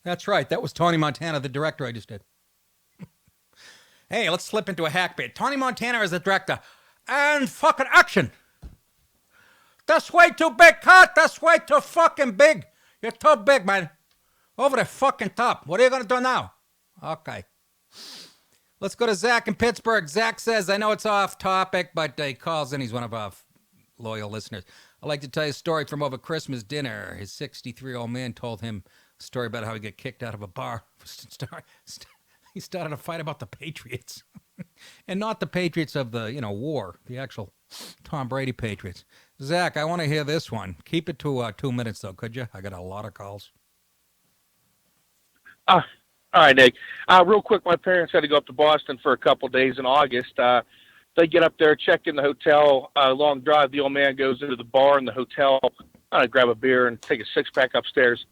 That's right, that was Tony Montana, the director I just did. Hey, let's slip into a hack bit. Tony Montana is the director. And fucking action. That's way too big, cut. That's way too fucking big. You're too big, man. Over the fucking top. What are you going to do now? Okay. Let's go to Zach in Pittsburgh. Zach says, I know it's off topic, but he calls in. He's one of our loyal listeners. I'd like to tell you a story from over Christmas dinner. His 63-year-old man told him a story about how he got kicked out of a bar. He started a fight about the Patriots. And not the Patriots of the, war. The actual Tom Brady Patriots. Zach, I want to hear this one. Keep it to 2 minutes, though, could you? I got a lot of calls. All right, Nick. Real quick, my parents had to go up to Boston for a couple days in August. They get up there, check in the hotel, long drive. The old man goes into the bar in the hotel, grab a beer and take a six-pack upstairs.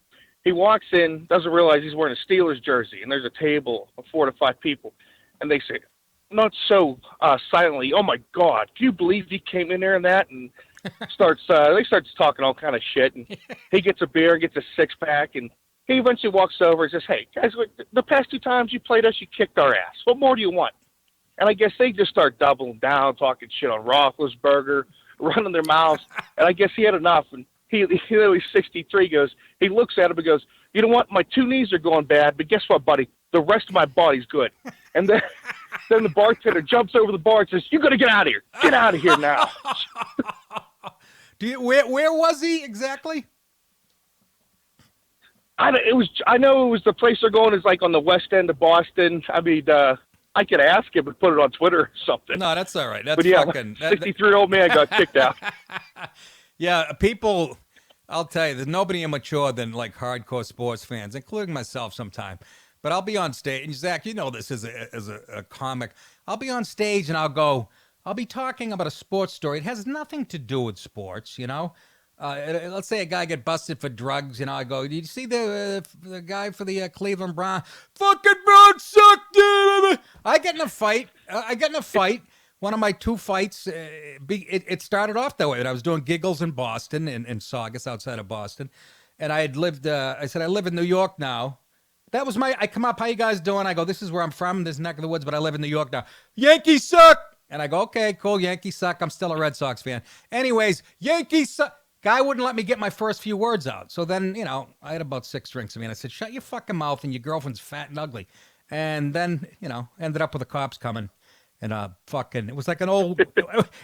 He walks in, doesn't realize he's wearing a Steelers jersey, and there's a table of 4 to 5 people. And they say, not so silently, oh, my God, can you believe he came in there and that? And they starts talking all kind of shit. And he gets a beer, gets a six-pack, and he eventually walks over and says, hey, guys, the past 2 times you played us, you kicked our ass. What more do you want? And I guess they just start doubling down, talking shit on Roethlisberger, running their mouths. And I guess he had enough. And he's 63, he looks at him and goes, you know what? My 2 knees are going bad, but guess what, buddy? The rest of my body's good. And then the bartender jumps over the bar and says, you got to get out of here. Get out of here now. Where was he exactly? I know it was the place they're going is like on the west end of Boston. I mean, I could ask him and put it on Twitter or something. No, that's all right. That's but yeah, fucking 63-year-old man got kicked out. Yeah, people. I'll tell you, there's nobody immature than like hardcore sports fans, including myself sometimes. But I'll be on stage, and Zach, you know this as a comic. I'll be on stage and I'll be talking about a sports story. It has nothing to do with sports, let's say a guy get busted for drugs, I go, did you see the guy for the Cleveland Browns? Fucking Browns suck, dude. I get in a fight. One of my 2 fights, it started off that way. I was doing giggles in Boston, in Saugus, outside of Boston. And I had lived, I said, I live in New York now. That was I come up, how you guys doing? I go, this is where I'm from, this neck of the woods, but I live in New York now. Yankees suck. And I go, okay, cool, Yankees suck. I'm still a Red Sox fan. Anyways, Yankees suck. Guy wouldn't let me get my first few words out. So then, I had about 6 drinks of me, and I said, shut your fucking mouth, and your girlfriend's fat and ugly. And then, ended up with the cops coming. And it was like it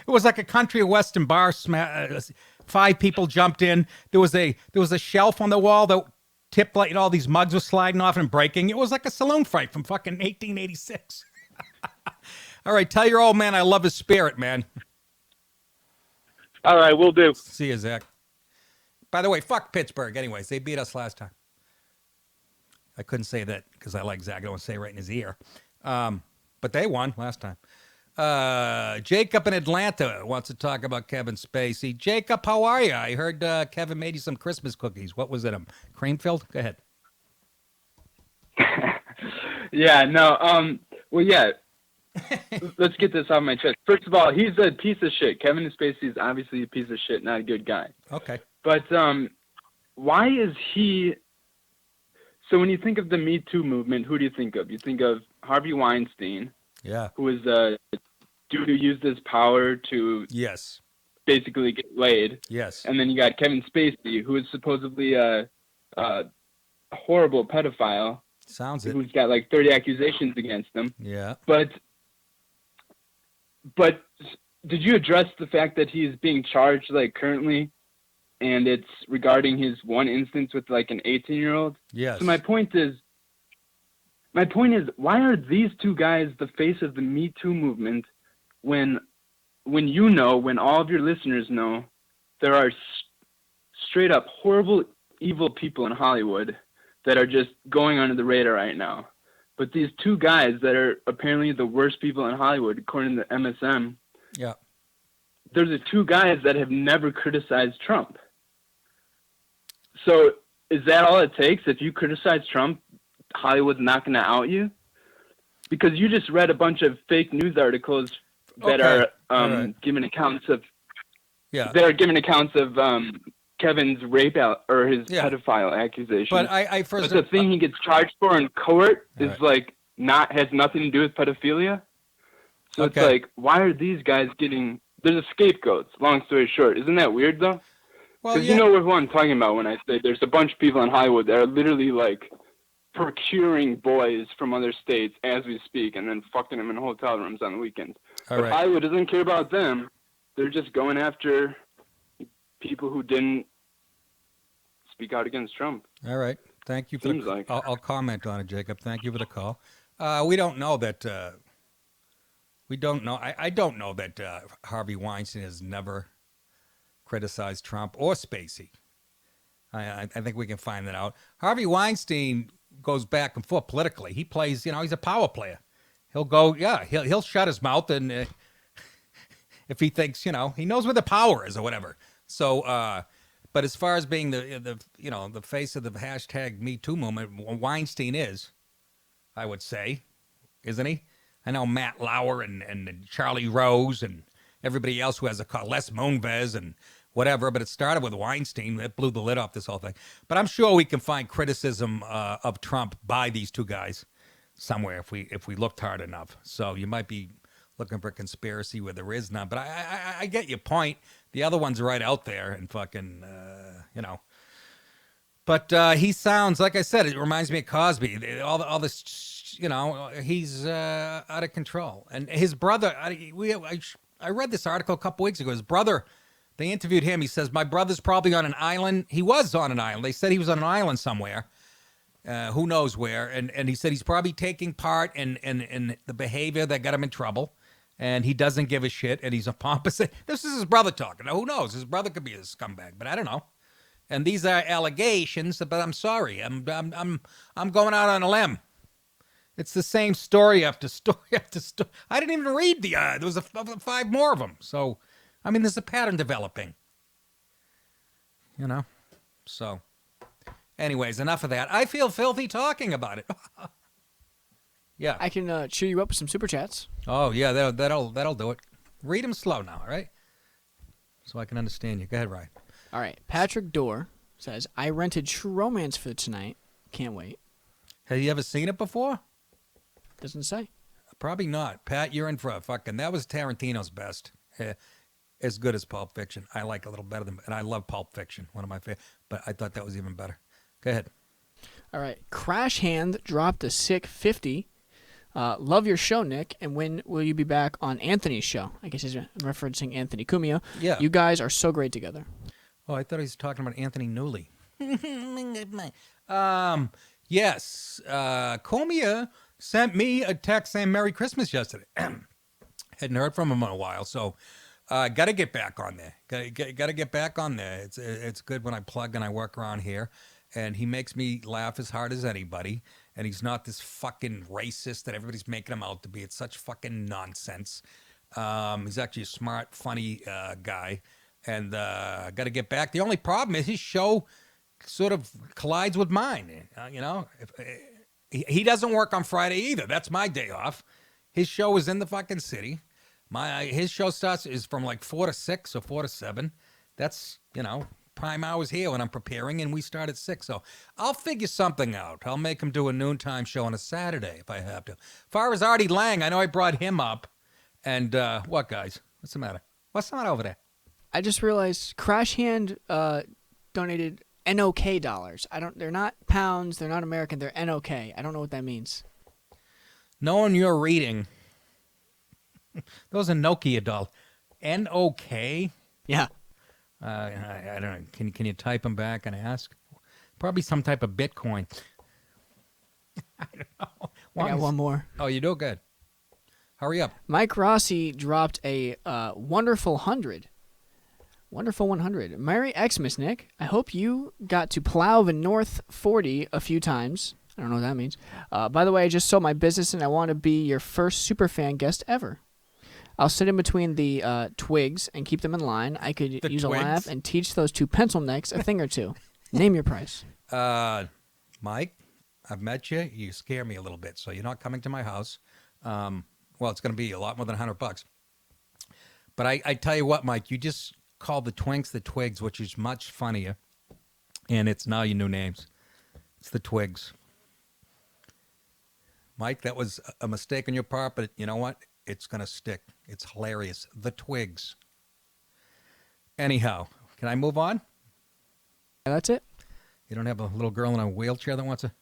was like a country western bar. 5 people jumped in. There was a shelf on the wall that tipped, like, all these mugs were sliding off and breaking. It was like a saloon fight from fucking 1886. All right, tell your old man I love his spirit, man. All right, we'll do. See you, Zach. By the way, fuck Pittsburgh. Anyways, they beat us last time. I couldn't say that because I like Zach. I don't want to say it right in his ear. But they won last time. Jacob in Atlanta wants to talk about Kevin Spacey. Jacob, how are you? I heard Kevin made you some Christmas cookies. What was it? Cream-filled? Go ahead. Yeah, no. Well, yeah. Let's get this off my chest. First of all, he's a piece of shit. Kevin Spacey is obviously a piece of shit, not a good guy. Okay. But why is he... So when you think of the Me Too movement, who do you think of? You think of Harvey Weinstein, who was dude who used his power to basically get laid. Yes. And then you got Kevin Spacey, who is supposedly a horrible pedophile. Sounds it. Who's got like 30 accusations against him. Yeah. But did you address the fact that he's being charged like currently? And it's regarding his one instance with like an 18-year-old. Yes. So my point is, why are these 2 guys the face of the Me Too movement when all of your listeners know, there are straight up horrible, evil people in Hollywood that are just going under the radar right now. But these 2 guys that are apparently the worst people in Hollywood, according to MSM, they're the 2 guys that have never criticized Trump. So is that all it takes? If you criticize Trump, Hollywood's not going to out you? Because you just read a bunch of fake news articles that are giving accounts of Kevin's rape or his pedophile accusation. But but the thing he gets charged for in court is like has nothing to do with pedophilia. So Okay. it's like, why are these guys getting? There's a scapegoats. Long story short, isn't that weird though? Well, Because yeah. you know what I'm talking about when I say there's a bunch of people in Hollywood that are literally like procuring boys from other states as we speak, and then fucking them in hotel rooms on the weekends. All But right. Hollywood doesn't care about them. They're just going after people who didn't speak out against Trump. All right. Thank you for Seems the. like. I'll comment on it, Jacob. Thank you for the call. We don't know that. We don't know. I don't know that Harvey Weinstein has never criticized Trump or Spacey. I think we can find that out. Harvey Weinstein goes back and forth politically. He plays, he's a power player. He'll go, he'll shut his mouth and if he thinks, he knows where the power is or whatever. So, but as far as being the face of the hashtag Me Too movement, Weinstein is, I would say, isn't he? I know Matt Lauer and Charlie Rose and everybody else who has a call, Les Moonves and whatever, but it started with Weinstein. That blew the lid off this whole thing. But I'm sure we can find criticism of Trump by these two guys somewhere if we looked hard enough. So you might be looking for conspiracy where there is none. But I get your point. The other one's right out there and fucking, But he sounds, like I said, it reminds me of Cosby. All this, he's out of control. And his brother, I read this article a couple weeks ago. His brother, they interviewed him. He says, my brother's probably on an island. He was on an island. They said he was on an island somewhere. Who knows where. And he said he's probably taking part in the behavior that got him in trouble. And he doesn't give a shit. And he's a pompous. This is his brother talking. Now, who knows? His brother could be a scumbag, but I don't know. And these are allegations, but I'm sorry. I'm going out on a limb. It's the same story after story after story. I didn't even read there was 5 more of them. So, there's a pattern developing. So, anyways, enough of that. I feel filthy talking about it. Yeah. I can cheer you up with some super chats. Oh yeah, that'll do it. Read them slow now, all right? So I can understand you. Go ahead, Ryan. All right. Patrick Dorr says, I rented True Romance for tonight. Can't wait. Have you ever seen it before? Doesn't say. Probably not. Pat, you're in for a fucking... That was Tarantino's best. As good as Pulp Fiction. I like a little better than... And I love Pulp Fiction, one of my favorite. But I thought that was even better. Go ahead. All right. Crash Hand dropped a sick 50. Love your show, Nick. And when will you be back on Anthony's show? I guess he's referencing Anthony Cumio. Yeah. You guys are so great together. Oh, I thought he was talking about Anthony Newley. Yes. Comia sent me a text saying Merry Christmas yesterday. Hadn't heard from him in a while, so got to get back on there. Got to get back on there. It's good when I plug and I work around here, and he makes me laugh as hard as anybody, and he's not this fucking racist that everybody's making him out to be. It's such fucking nonsense. He's actually a smart, funny guy. And got to get back. The only problem is his show sort of collides with mine. He doesn't work on Friday either. That's my day off. His show is in the fucking city. His show is from like 4 to 6 or 4 to 7. That's, prime hours here when I'm preparing, and we start at 6. So I'll figure something out. I'll make him do a noontime show on a Saturday if I have to. As far as Artie Lang, I know I brought him up. And what, guys? What's the matter? What's the matter over there? I just realized Crash Hand donated NOK dollars. They're not pounds, they're not American, they're NOK. I don't know what that means. Knowing your reading, those are Nokia dollars. NOK? Yeah. I don't know. Can you type them back and ask? Probably some type of Bitcoin. I don't know. I got one more. Oh, you do? Good. Hurry up. Mike Rossi dropped a wonderful 100. Wonderful 100. Merry Xmas, Nick. I hope you got to plow the North 40 a few times. I don't know what that means. By the way, I just sold my business and I want to be your first superfan guest ever. I'll sit in between the twigs and keep them in line. I could use a laugh and teach those two pencil necks a thing or two. Name your price. Mike, I've met you. You scare me a little bit, so you're not coming to my house. Well, it's going to be a lot more than $100. But I tell you what, Mike, you just called the Twinks the Twigs, which is much funnier. And it's now your new names. It's the Twigs. Mike, that was a mistake on your part, but you know what? It's going to stick. It's hilarious. The Twigs. Anyhow, can I move on? Yeah, that's it. You don't have a little girl in a wheelchair that wants to...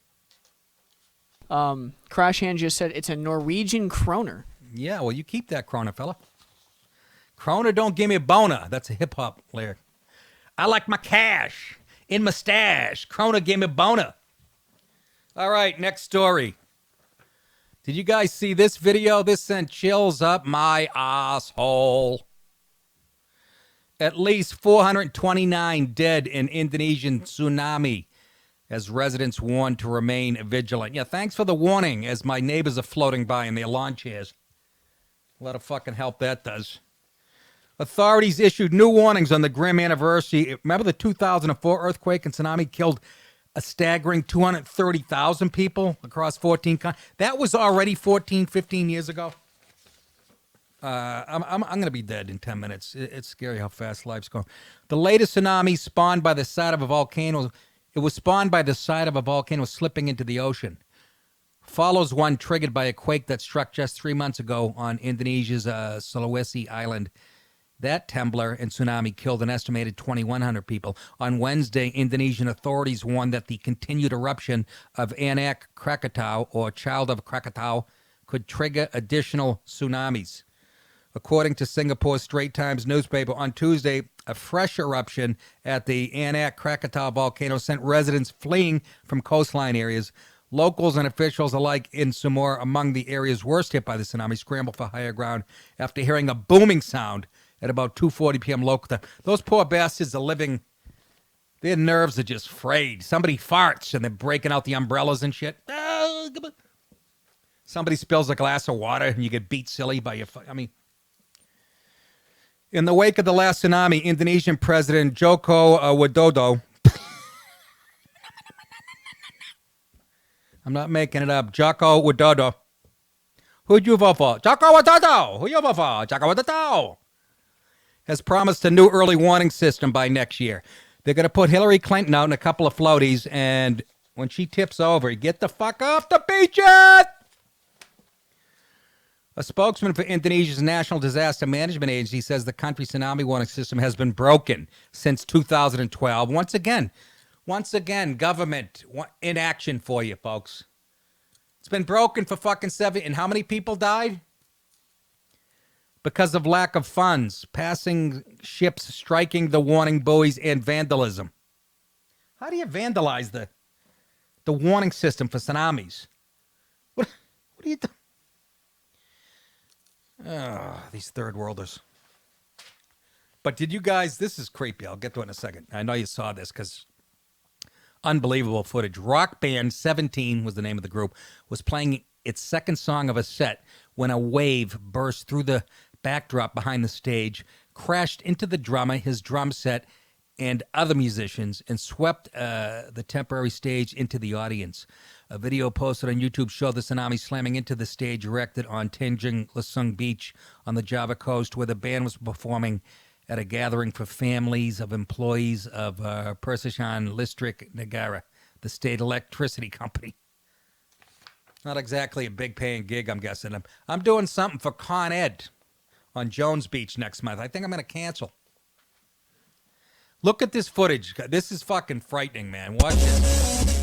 Crash Hand just said it's a Norwegian kroner. Yeah, well, you keep that kroner, fella. Kroner don't give me a boner. That's a hip-hop lyric. I like my cash in my stash. Kroner give me a boner. All right, next story. Did you guys see this video? This sent chills up my asshole. At least 429 dead in Indonesian tsunami as residents warned to remain vigilant. Yeah, thanks for the warning as my neighbors are floating by in their lawn chairs. A lot of fucking help that does. Authorities issued new warnings on the grim anniversary. Remember the 2004 earthquake and tsunami killed a staggering 230,000 people across 14 countries? That was already 15 years ago. I'm going to be dead in 10 minutes. It's scary how fast life's going. The latest tsunami spawned by the side of a volcano. It was spawned by the side of a volcano slipping into the ocean. Follows one triggered by a quake that struck just 3 months ago on Indonesia's Sulawesi island. That temblor and tsunami killed an estimated 2,100 people. On Wednesday, Indonesian authorities warned that the continued eruption of Anak Krakatau, or Child of Krakatau, could trigger additional tsunamis. According to Singapore's Straits Times newspaper, on Tuesday, a fresh eruption at the Anak Krakatau volcano sent residents fleeing from coastline areas. Locals and officials alike in Sumur, among the areas worst hit by the tsunami, scrambled for higher ground after hearing a booming sound at about 2:40 p.m. local time. Those poor bastards are living, their nerves are just frayed. Somebody farts and they're breaking out the umbrellas and shit. Somebody spills a glass of water and you get beat silly by your... In the wake of the last tsunami, Indonesian President Joko Widodo... I'm not making it up. Joko Widodo. Who'd you vote for? Joko Widodo! Who you vote for? Joko Widodo! Has promised a new early warning system by next year. They're going to put Hillary Clinton out in a couple of floaties, and when she tips over, get the fuck off the beach yet! A spokesman for Indonesia's National Disaster Management Agency says the country's tsunami warning system has been broken since 2012. Once again, government in action for you, folks. It's been broken for fucking 7, and how many people died? Because of lack of funds, passing ships striking the warning buoys, and vandalism. How do you vandalize the warning system for tsunamis? What do you do? These third worlders. But did you guys, this is creepy. I'll get to it in a second. I know you saw this because unbelievable footage. Rock band 17 was the name of the group, was playing its second song of a set when a wave burst through the backdrop behind the stage, crashed into the drummer, his drum set, and other musicians, and swept the temporary stage into the audience. A video posted on YouTube showed the tsunami slamming into the stage erected on Tanjung Lesung Beach on the Java coast, where the band was performing at a gathering for families of employees of Persishan Listrik Negara, the state electricity company. Not exactly a big paying gig, I'm guessing. I'm doing something for Con Ed on Jones Beach next month. I think I'm going to cancel. Look at this footage. This is fucking frightening, man. Watch this.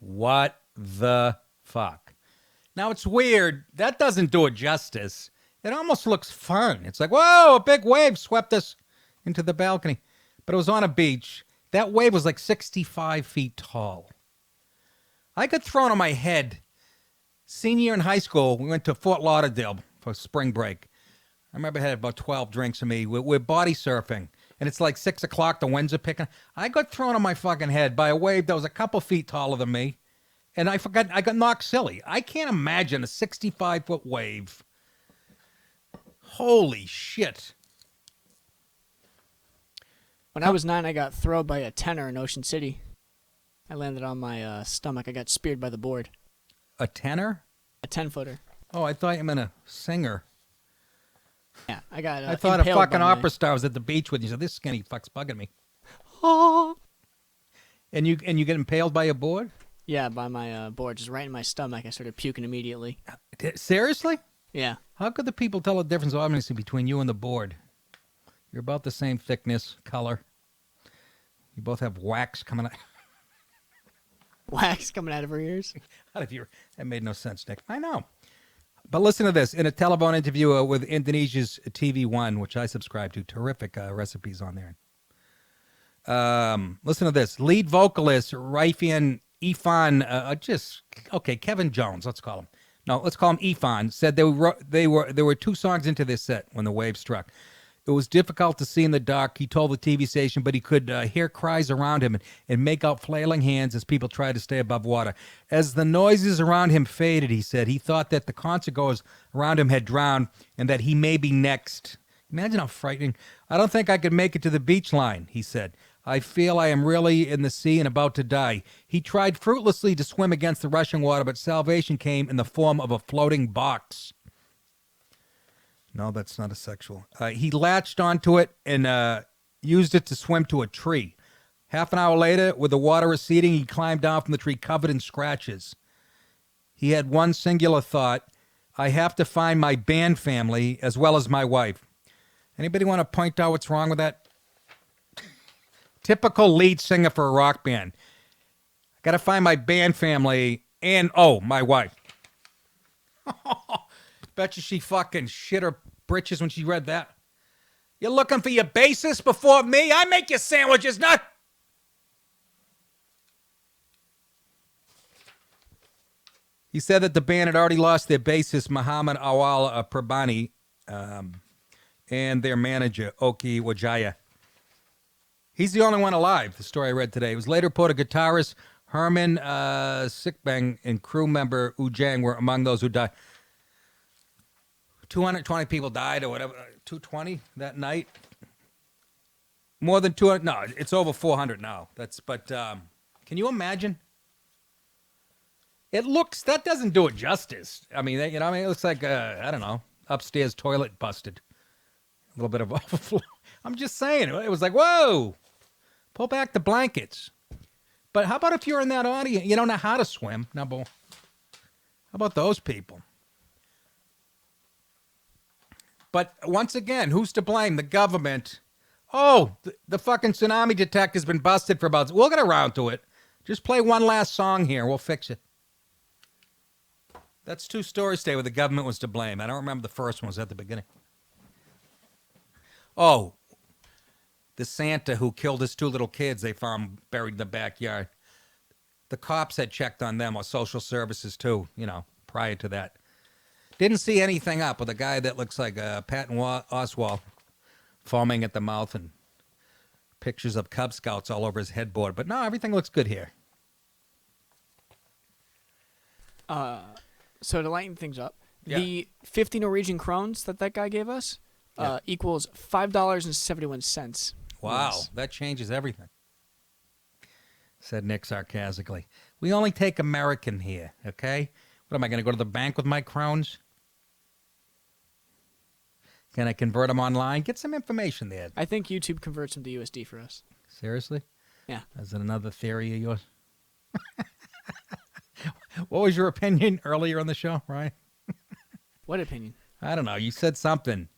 What the fuck? Now, it's weird. That doesn't do it justice. It almost looks fun. It's like, whoa, a big wave swept us into the balcony. But it was on a beach. That wave was like 65 feet tall. I got thrown on my head. Senior year in high school, we went to Fort Lauderdale for spring break. I remember I had about 12 drinks of me. We're body surfing. And it's like 6 o'clock. The winds are picking. I got thrown on my fucking head by a wave that was a couple feet taller than me. And I got knocked silly. I can't imagine a 65-foot wave. Holy shit. When I was 9, I got thrown by a tenor in Ocean City. I landed on my stomach. I got speared by the board. A tenor? A 10-footer. Oh, I thought you meant a singer. Yeah, I got. I thought a impaled fucking by my- opera star was at the beach with you. So this skinny fuck's bugging me. And you get impaled by a board? Yeah, by my board, just right in my stomach. I started puking immediately. Seriously? Yeah. How could the people tell the difference, obviously, between you and the board? You're about the same thickness, color. You both have wax coming out. Wax coming out of her ears? Out of your... That made no sense, Nick. I know. But listen to this. In a telephone interview with Indonesia's TV1, which I subscribe to, terrific recipes on there. Listen to this. Lead vocalist Raifian Ifan, Kevin Jones, let's call him. No, let's call him Ifan, said there were 2 songs into this set when the wave struck. It was difficult to see in the dark, he told the TV station, but he could hear cries around him and make out flailing hands as people tried to stay above water. As the noises around him faded, he said, he thought that the concertgoers around him had drowned and that he may be next. Imagine how frightening. I don't think I could make it to the beach line, he said. I feel I am really in the sea and about to die. He tried fruitlessly to swim against the rushing water, but salvation came in the form of a floating box. No, that's not a sexual. He latched onto it and used it to swim to a tree. Half an hour later, with the water receding, he climbed down from the tree covered in scratches. He had one singular thought: I have to find my band family as well as my wife. Anybody want to point out what's wrong with that? Typical lead singer for a rock band. Got to find my band family and, my wife. Bet you she fucking shit her britches when she read that. You're looking for your bassist before me? I make your sandwiches, not... He said that the band had already lost their bassist, Muhammad Awal Prabani, and their manager, Oki Wajaya. He's the only one alive, the story I read today. It was later reported guitarist Herman Sikbang and crew member Ujang were among those who died. 220 people died or whatever. 220 that night? More than 200? No, it's over 400 now. Can you imagine? That doesn't do it justice. I mean, it looks like, I don't know, upstairs toilet busted. A little bit of overflow. I'm just saying, it was like, whoa, pull back the blankets. But how about if you're in that audience, you don't know how to swim? How about those people? But once again, who's to blame? The government. Oh, the fucking tsunami detector's been busted for about... We'll get around to it. Just play one last song here. We'll fix it. That's 2 stories today where the government was to blame. I don't remember the first one. Was at the beginning. Oh, the Santa who killed his 2 little kids they found buried in the backyard. The cops had checked on them, or social services too, prior to that. Didn't see anything up with a guy that looks like Patton Oswalt foaming at the mouth and pictures of Cub Scouts all over his headboard. But no, everything looks good here. So to lighten things up, Yeah. the 50 Norwegian krones that guy gave us equals $5.71. Wow, that changes everything, said Nick sarcastically. We only take American here, okay? What, am I going to go to the bank with my crowns? Can I convert them online? Get some information there. I think YouTube converts them to USD for us. Seriously? Yeah. Is it another theory of yours? What was your opinion earlier on the show, Ryan? What opinion? I don't know. You said something.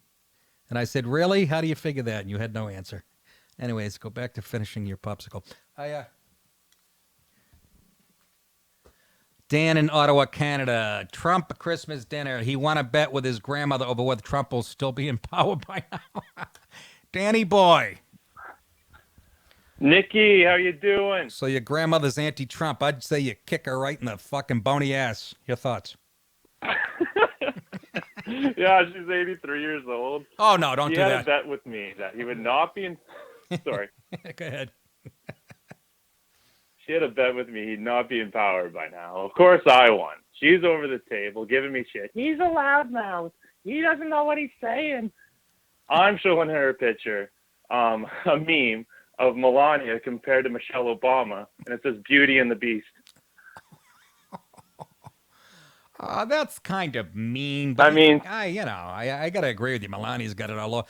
And I said, really? How do you figure that? And you had no answer. Anyways, go back to finishing your popsicle. Dan in Ottawa, Canada. Trump Christmas dinner. He won a bet with his grandmother over whether Trump will still be in power by now. Danny boy. Nikki, how you doing? So your grandmother's anti-Trump. I'd say you kick her right in the fucking bony ass. Your thoughts? Yeah, she's 83 years old. Oh, no, don't do that. He had a bet with me that he would not be in... Sorry. Go ahead. She had a bet with me he'd not be in power by now. Of course I won. She's over the table giving me shit. He's a loudmouth. He doesn't know what he's saying. I'm showing her a picture, a meme of Melania compared to Michelle Obama, and it says Beauty and the Beast. That's kind of mean. But I gotta agree with you. Melania's got it all over.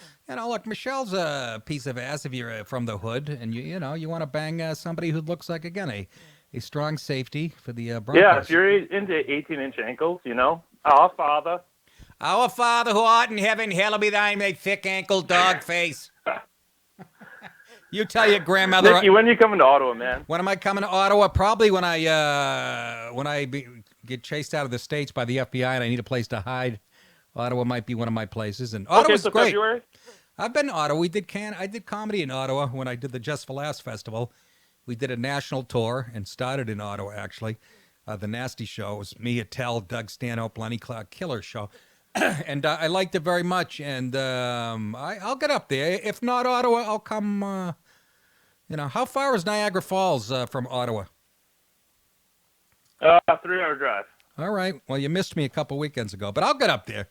Look, Michelle's a piece of ass if you're from the hood, and you want to bang somebody who looks like, again, a strong safety for the Broncos. Yeah, if you're into 18-inch ankles, our Father. Our Father who art in heaven, hallowed be thy name, thick ankle dog face. You tell your grandmother. Nicky, when are you coming to Ottawa, man? When am I coming to Ottawa? Probably when I get chased out of the States by the FBI and I need a place to hide. Ottawa might be one of my places. And Ottawa's great. February? I've been to Ottawa. I did comedy in Ottawa when I did the Just for Laughs Festival. We did a national tour and started in Ottawa, actually. The Nasty Show. It was me, Attell, Doug Stanhope, Lenny Clark, killer show. And I liked it very much. And I'll get up there. If not Ottawa, I'll come... how far is Niagara Falls from Ottawa? 3-hour drive. All right. Well, you missed me a couple weekends ago, but I'll get up there.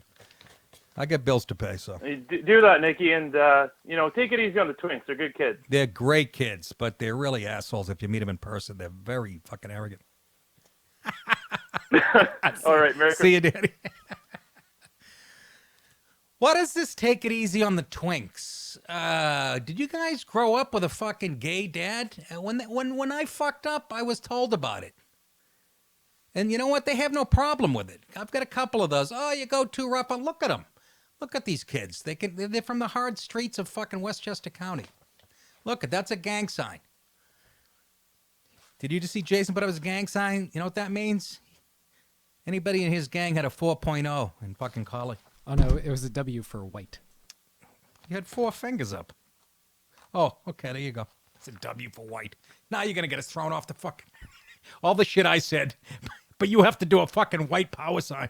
I get bills to pay, so. Do that, Nicky, and, take it easy on the Twinks. They're good kids. They're great kids, but they're really assholes if you meet them in person. They're very fucking arrogant. All right, Merry See you, Daddy. What is this take it easy on the Twinks? Did you guys grow up with a fucking gay dad? When I fucked up, I was told about it. And you know what? They have no problem with it. I've got a couple of those. Oh, you go too rough. Look at them. Look at these kids. They're from the hard streets of fucking Westchester County. Look, that's a gang sign. Did you just see Jason put up his gang sign? You know what that means? Anybody in his gang had a 4.0 in fucking college. Oh, no, it was a W for white. You had 4 fingers up. Oh, okay, there you go. It's a W for white. Now you're going to get us thrown off the fucking... All the shit I said. But you have to do a fucking white power sign.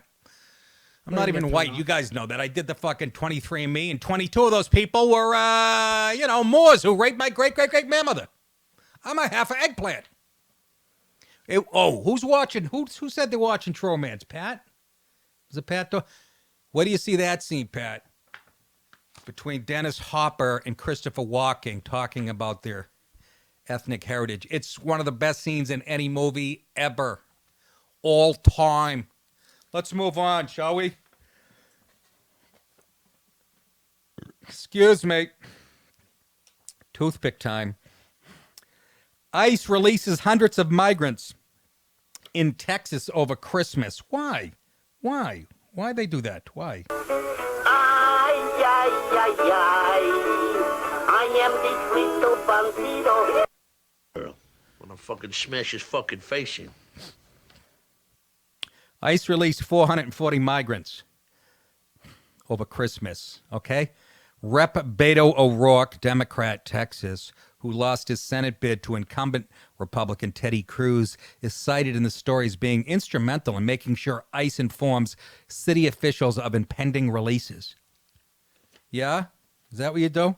I'm not even white. You guys know that. I did the fucking 23andMe, and 22 of those people were, Moors who raped my great-great-great-grandmother. I'm a half an eggplant. Who's watching? Who said they're watching True Romance? Pat? Was it Pat? What do you see that scene, Pat? Between Dennis Hopper and Christopher Walken talking about their ethnic heritage. It's one of the best scenes in any movie ever. All time. Let's move on, shall we? Excuse me. Toothpick time. ICE releases hundreds of migrants in Texas over Christmas. Why? Why they do that? Why? I am the little bandito. When I fucking smash his fucking face in. ICE released 440 migrants over Christmas, okay? Rep. Beto O'Rourke, Democrat, Texas, who lost his Senate bid to incumbent Republican Teddy Cruz, is cited in the story as being instrumental in making sure ICE informs city officials of impending releases. Yeah? Is that what you do?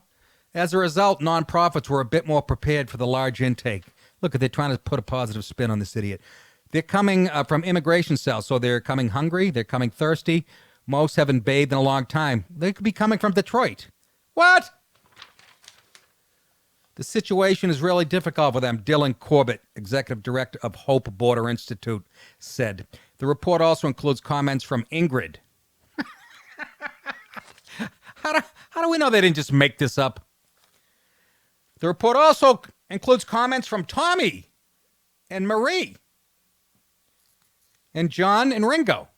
As a result, nonprofits were a bit more prepared for the large intake. Look, they're trying to put a positive spin on this idiot. They're coming from immigration cells, so they're coming hungry, they're coming thirsty. Most haven't bathed in a long time. They could be coming from Detroit. What? The situation is really difficult for them, Dylan Corbett, executive director of Hope Border Institute, said. The report also includes comments from Ingrid. How do we know they didn't just make this up? The report also includes comments from Tommy and Marie and John and Ringo.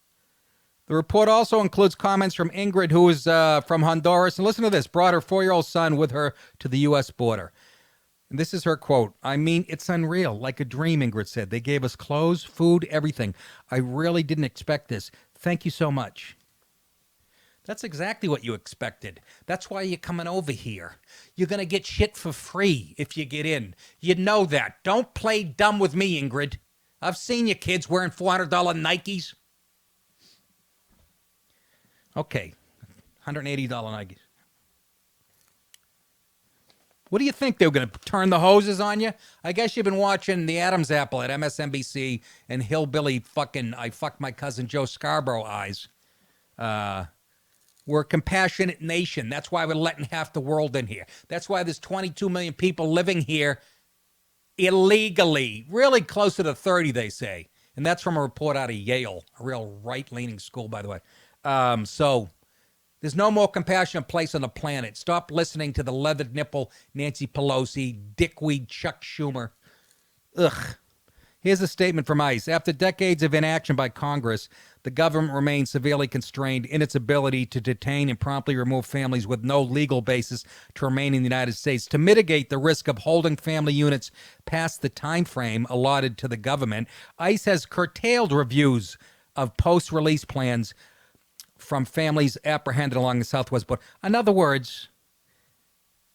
The report also includes comments from Ingrid, who is from Honduras. And listen to this, brought her 4-year-old son with her to the U.S. border. And this is her quote. I mean, it's unreal, like a dream, Ingrid said. They gave us clothes, food, everything. I really didn't expect this. Thank you so much. That's exactly what you expected. That's why you're coming over here. You're going to get shit for free if you get in. You know that. Don't play dumb with me, Ingrid. I've seen you kids wearing $400 Nikes. Okay, $180 Nikes. What do you think? They were going to turn the hoses on you? I guess you've been watching The Adam's Apple at MSNBC and Hillbilly fucking I fucked my cousin Joe Scarborough eyes. We're a compassionate nation. That's why we're letting half the world in here. That's why there's 22 million people living here illegally. Really closer to 30, they say. And that's from a report out of Yale, a real right-leaning school, by the way. So there's no more compassionate place on the planet. Stop listening to the leathered nipple Nancy Pelosi, dickweed Chuck Schumer. Ugh. Here's a statement from ICE. After decades of inaction by Congress, the government remains severely constrained in its ability to detain and promptly remove families with no legal basis to remain in the United States. To mitigate the risk of holding family units past the time frame allotted to the government, ICE has curtailed reviews of post-release plans from families apprehended along the southwest border. In other words,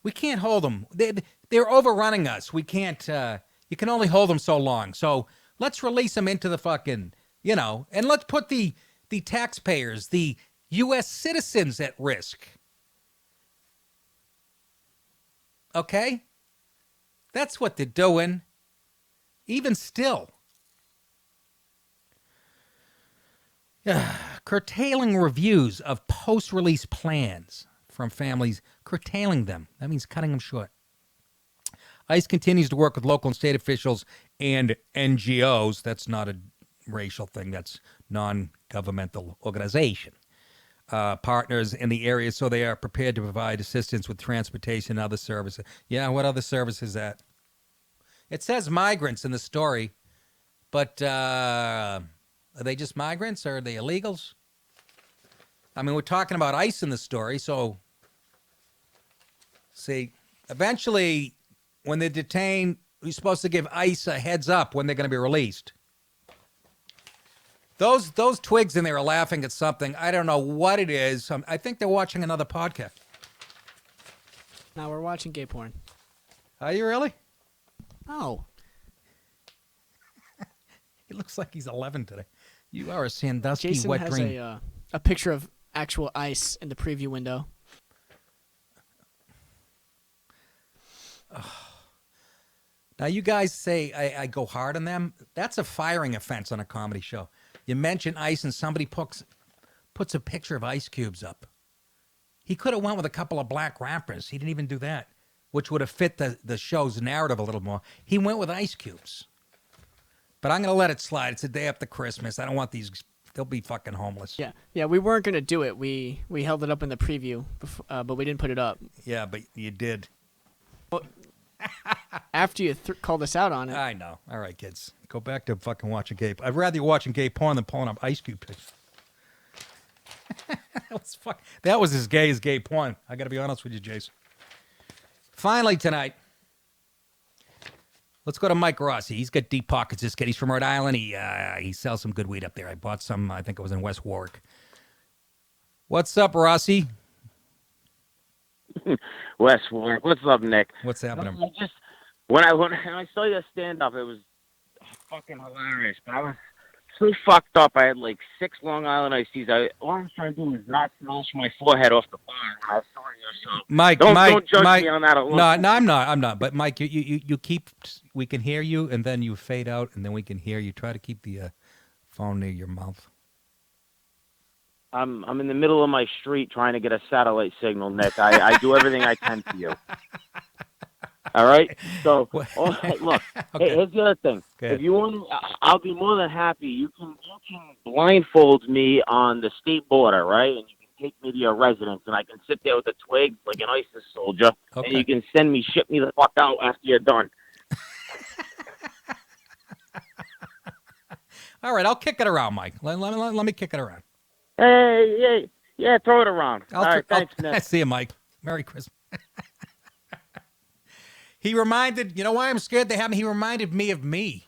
we can't hold them. They're overrunning us. We can't... You can only hold them so long. So let's release them into the fucking, and let's put the taxpayers, the U.S. citizens at risk. Okay? That's what they're doing. Even still. Curtailing reviews of post-release plans from families, curtailing them. That means cutting them short. ICE continues to work with local and state officials and NGOs. That's not a racial thing. That's non-governmental organization. Partners in the area, so they are prepared to provide assistance with transportation and other services. Yeah, what other service is that? It says migrants in the story, but are they just migrants or are they illegals? I mean, we're talking about ICE in the story, so see, eventually... when they're detained, we're supposed to give ICE a heads up when they're going to be released. Those twigs in there are laughing at something. I don't know what it is. I think they're watching another podcast. Now we're watching gay porn. Are you really? Oh. He looks like he's 11 today. You are a Sandusky Jason wet has dream. a picture of actual ICE in the preview window. Now, you guys say I go hard on them. That's a firing offense on a comedy show. You mention ICE and somebody puts a picture of ice cubes up. He could have went with a couple of black rappers. He didn't even do that, which would have fit the show's narrative a little more. He went with ice cubes. But I'm going to let it slide. It's a day after Christmas. I don't want these. They'll be fucking homeless. Yeah, we weren't going to do it. We held it up in the preview, but we didn't put it up. Yeah, but you did. Well, after you called us out on it. I know. All right, kids. Go back to fucking watching gay. I'd rather you watching gay porn than pulling up Ice Cube pictures. That was as gay as gay porn. I got to be honest with you, Jason. Finally tonight, let's go to Mike Rossi. He's got deep pockets, this kid. He's from Rhode Island. He sells some good weed up there. I bought some, I think it was in West Warwick. What's up, Rossi? West Warwick. What's up, Nick? What's happening? When I saw your stand-up, it was fucking hilarious. But I was so fucked up. I had like 6 Long Island iced teas. All I was trying to do was not smash my forehead off the bar. I was sorry, so Mike, don't judge Mike, me on that alone. No, I'm not. But Mike, you keep. We can hear you, and then you fade out, and then we can hear you. Try to keep the phone near your mouth. I'm in the middle of my street trying to get a satellite signal, Nick. I do everything I can for you. All right? So, look, Okay. Hey, here's the other thing. If you want, I'll be more than happy. You can blindfold me on the state border, right? And you can take me to your residence, and I can sit there with a twig like an ISIS soldier, and you can ship me the fuck out after you're done. All right, I'll kick it around, Mike. Let me kick it around. Hey, yeah, throw it around. All right, thanks, Nick. See you, Mike. Merry Christmas. He reminded, you know why I'm scared to have him? He reminded me of me.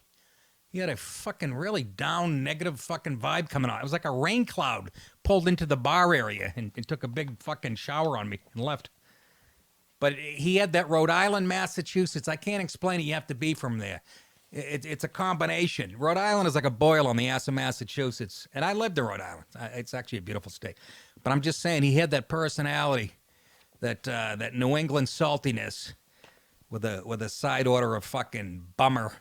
He had a fucking really down, negative fucking vibe coming on. It was like a rain cloud pulled into the bar area and took a big fucking shower on me and left. But he had that Rhode Island, Massachusetts. I can't explain it. You have to be from there. It's a combination. Rhode Island is like a boil on the ass of Massachusetts. And I lived in Rhode Island. It's actually a beautiful state. But I'm just saying he had that personality, that New England saltiness with a side order of fucking bummer.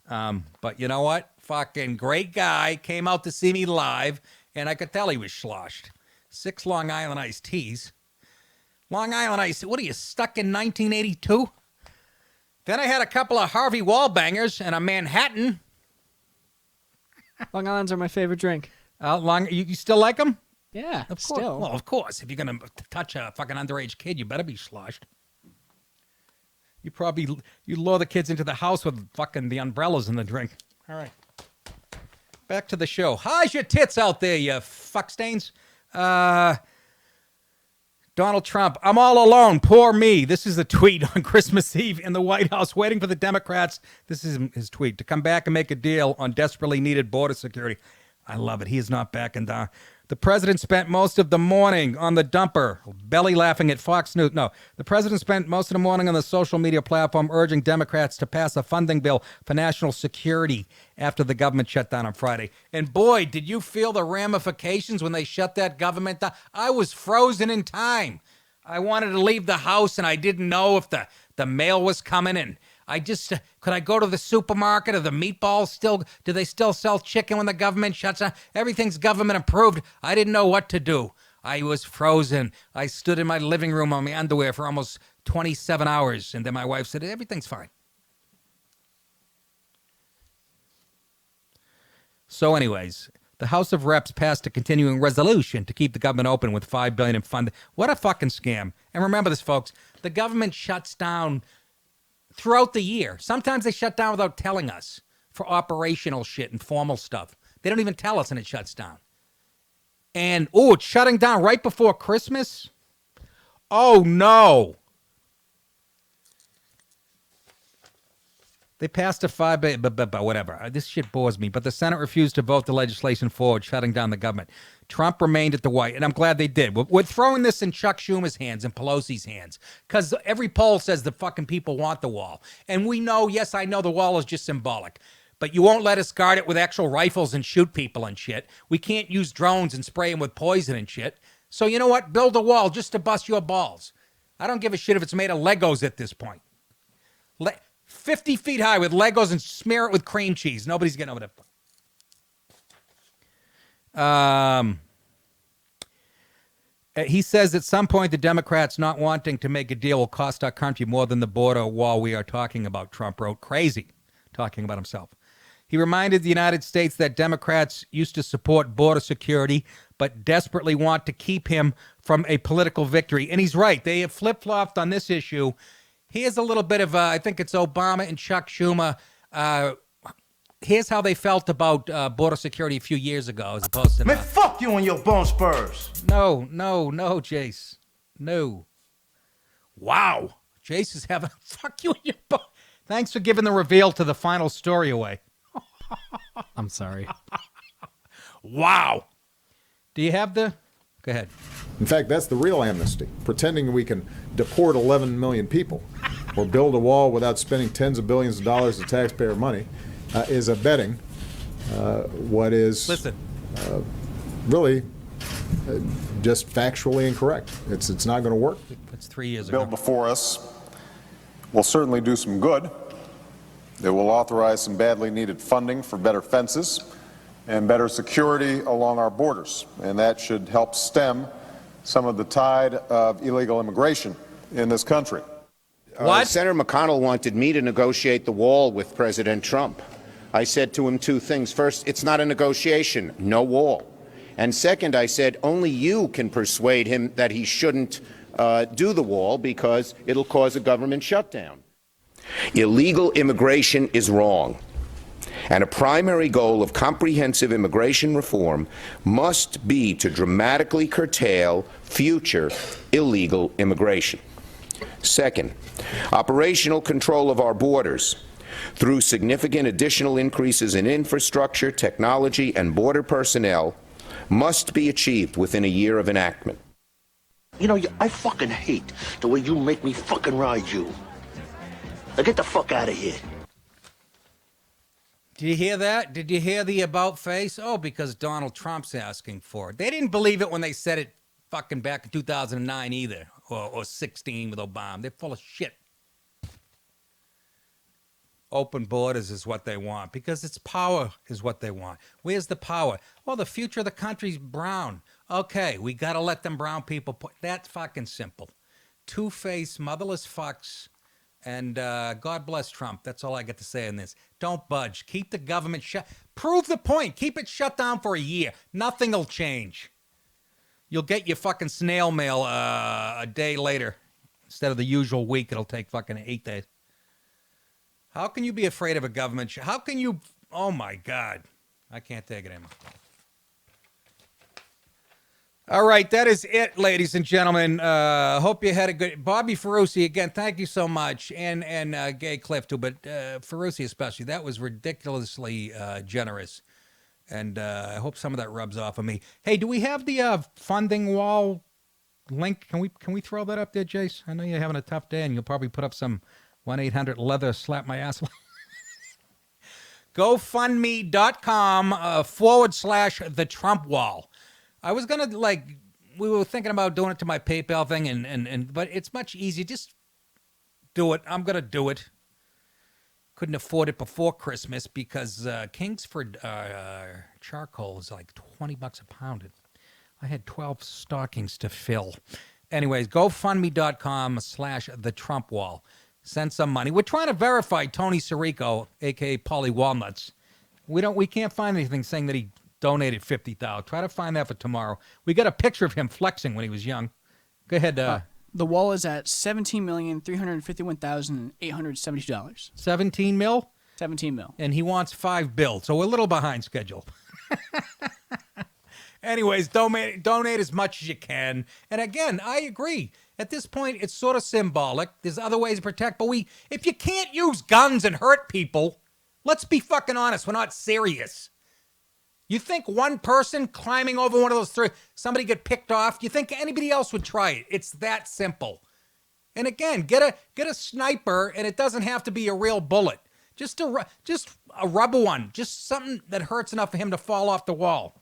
But you know what? Fucking great guy. Came out to see me live, and I could tell he was sloshed. 6 Long Island iced teas. Long Island iced, what are you, stuck in 1982? Then I had a couple of Harvey Wallbangers and a Manhattan. Long Islands are my favorite drink. You still like them? Yeah, of course. still. Well, of course. If you're going to touch a fucking underage kid, you better be sloshed. You lure the kids into the house with fucking the umbrellas in the drink. All right. Back to the show. How's your tits out there, you fuckstains? Donald Trump, I'm all alone. Poor me. This is a tweet on Christmas Eve in the White House, waiting for the Democrats. This is his tweet, to come back and make a deal on desperately needed border security. I love it. He is not backing down. The president spent most of the morning on the dumper, belly laughing at Fox News. No, the president spent most of the morning on the social media platform urging Democrats to pass a funding bill for national security after the government shut down on Friday. And boy, did you feel the ramifications when they shut that government down. I was frozen in time. I wanted to leave the house and I didn't know if the mail was coming in. I just, could I go to the supermarket? Are the meatballs still, do they still sell chicken when the government shuts down? Everything's government approved. I didn't know what to do. I was frozen. I stood in my living room on my underwear for almost 27 hours. And then my wife said, everything's fine. So anyways, the House of Reps passed a continuing resolution to keep the government open with $5 billion in funding. What a fucking scam. And remember this, folks, the government shuts down throughout the year. Sometimes they shut down without telling us for operational shit and formal stuff. They don't even tell us and it shuts down. And, it's shutting down right before Christmas? Oh, no. They passed a $5 billion, but whatever. This shit bores me. But the Senate refused to vote the legislation forward, shutting down the government. Trump remained at the White, and I'm glad they did. We're throwing this in Chuck Schumer's hands and Pelosi's hands, because every poll says the fucking people want the wall. And we know, yes, I know the wall is just symbolic, but you won't let us guard it with actual rifles and shoot people and shit. We can't use drones and spray them with poison and shit. So you know what? Build a wall just to bust your balls. I don't give a shit if it's made of Legos at this point. 50 feet high with Legos and smear it with cream cheese. Nobody's getting over that. He says at some point the Democrats not wanting to make a deal will cost our country more than the border wall we are talking about, Trump wrote. Crazy, talking about himself. He reminded the United States that Democrats used to support border security, but desperately want to keep him from a political victory. And he's right. They have flip-flopped on this issue. Here's a little bit of, I think it's Obama and Chuck Schumer. Here's how they felt about border security a few years ago as opposed to... Man, fuck you and your bone spurs. No, Jace. No. Wow. Jace is having... Fuck you and your bone... Thanks for giving the reveal to the final story away. I'm sorry. Wow. Do you have the... Go ahead. In fact, that's the real amnesty. Pretending we can deport 11 million people or build a wall without spending tens of billions of dollars of taxpayer money is abetting what is really just factually incorrect. It's not going to work. That's 3 years ago. The bill before us will certainly do some good. It will authorize some badly needed funding for better fences and better security along our borders, and that should help stem some of the tide of illegal immigration in this country. Senator McConnell wanted me to negotiate the wall with President Trump. I said to him two things. First, it's not a negotiation, no wall. And second, I said only you can persuade him that he shouldn't do the wall because it'll cause a government shutdown. Illegal immigration is wrong. And a primary goal of comprehensive immigration reform must be to dramatically curtail future illegal immigration. Second, operational control of our borders through significant additional increases in infrastructure, technology, and border personnel must be achieved within a year of enactment. You know, I fucking hate the way you make me fucking ride you. Now get the fuck out of here. Did you hear that? Did you hear the about face? Oh, because Donald Trump's asking for it. They didn't believe it when they said it fucking back in 2009 either, or 16 with Obama. They're full of shit. Open borders is what they want because it's power is what they want. Where's the power? Well, the future of the country's brown. Okay, we got to let them brown people that's fucking simple. Two-faced, motherless fucks, and God bless Trump. That's all I got to say on this. Don't budge. Keep the government shut. Prove the point. Keep it shut down for a year. Nothing will change. You'll get your fucking snail mail a day later. Instead of the usual week, it'll take fucking 8 days. How can you be afraid of a government? How can you? Oh, my God. I can't take it anymore. All right, that is it, ladies and gentlemen. Hope you had a good... Bobby Ferrucci, again, thank you so much. And Gay Cliff, too, but Ferrucci especially. That was ridiculously generous. And I hope some of that rubs off of me. Hey, do we have the funding wall link? Can we throw that up there, Jace? I know you're having a tough day, and you'll probably put up some 1-800-leather slap my ass. GoFundMe.com /the Trump wall. I was going to, we were thinking about doing it to my PayPal thing, but it's much easier. Just do it. I'm going to do it. Couldn't afford it before Christmas because Kingsford charcoal is like $20 a pound. I had 12 stockings to fill. Anyways, GoFundMe.com /the Trump wall. Send some money. We're trying to verify Tony Sirico, a.k.a. Paulie Walnuts. We can't find anything saying that he donated $50,000. Try to find that for tomorrow. We got a picture of him flexing when he was young. Go ahead. The wall is at $17,351,870. 17 mil? 17 mil. And he wants 5 bills, so we're a little behind schedule. Anyways, donate as much as you can. And again, I agree. At this point, it's sort of symbolic. There's other ways to protect, but if you can't use guns and hurt people, let's be fucking honest. We're not serious. You think one person climbing over one of those three, somebody get picked off, you think anybody else would try it? It's that simple. And again, get a sniper, and it doesn't have to be a real bullet. Just a rubber one. Just something that hurts enough for him to fall off the wall.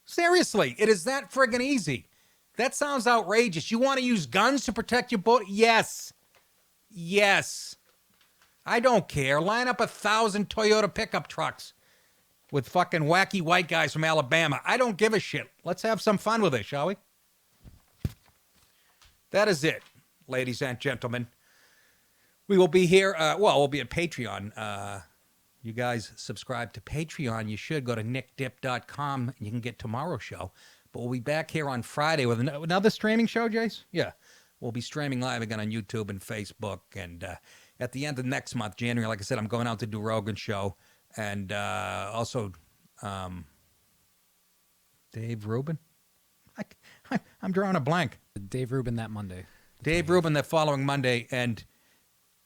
Seriously, it is that friggin' easy. That sounds outrageous. You want to use guns to protect your boat? Yes. Yes. I don't care. Line up 1,000 Toyota pickup trucks with fucking wacky white guys from Alabama. I don't give a shit. Let's have some fun with it, shall we? That is it, ladies and gentlemen. We will be here. We'll be at Patreon. You guys subscribe to Patreon. You should go to nickdip.com. You can get tomorrow's show. But we'll be back here on Friday with another streaming show, Jace? Yeah. We'll be streaming live again on YouTube and Facebook. And at the end of next month, January, like I said, I'm going out to do Rogan's show. And also Dave Rubin. I'm drawing a blank. Dave Rubin that Monday. Dave Rubin that following Monday. And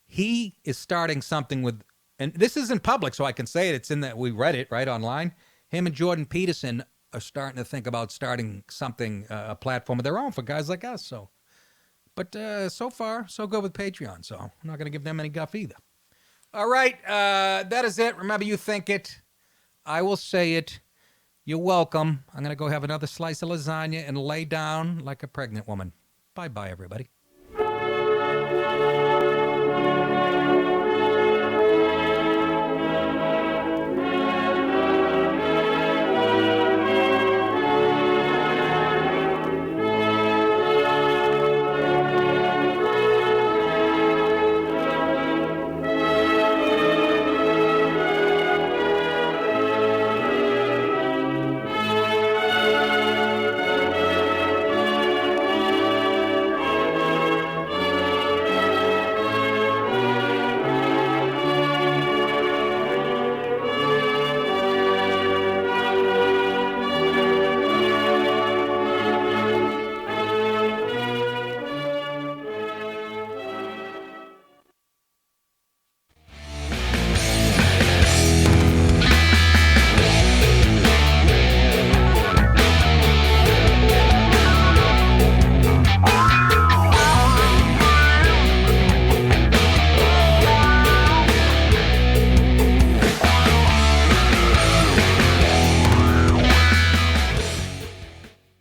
he is starting something with, and this isn't public, so I can say it. It's in that we read it right online. Him and Jordan Peterson are starting to think about starting something, a platform of their own for guys like us. So, but so far, so good with Patreon. So I'm not going to give them any guff either. All right, that is it. Remember, you think it, I will say it. You're welcome. I'm going to go have another slice of lasagna and lay down like a pregnant woman. Bye-bye, everybody.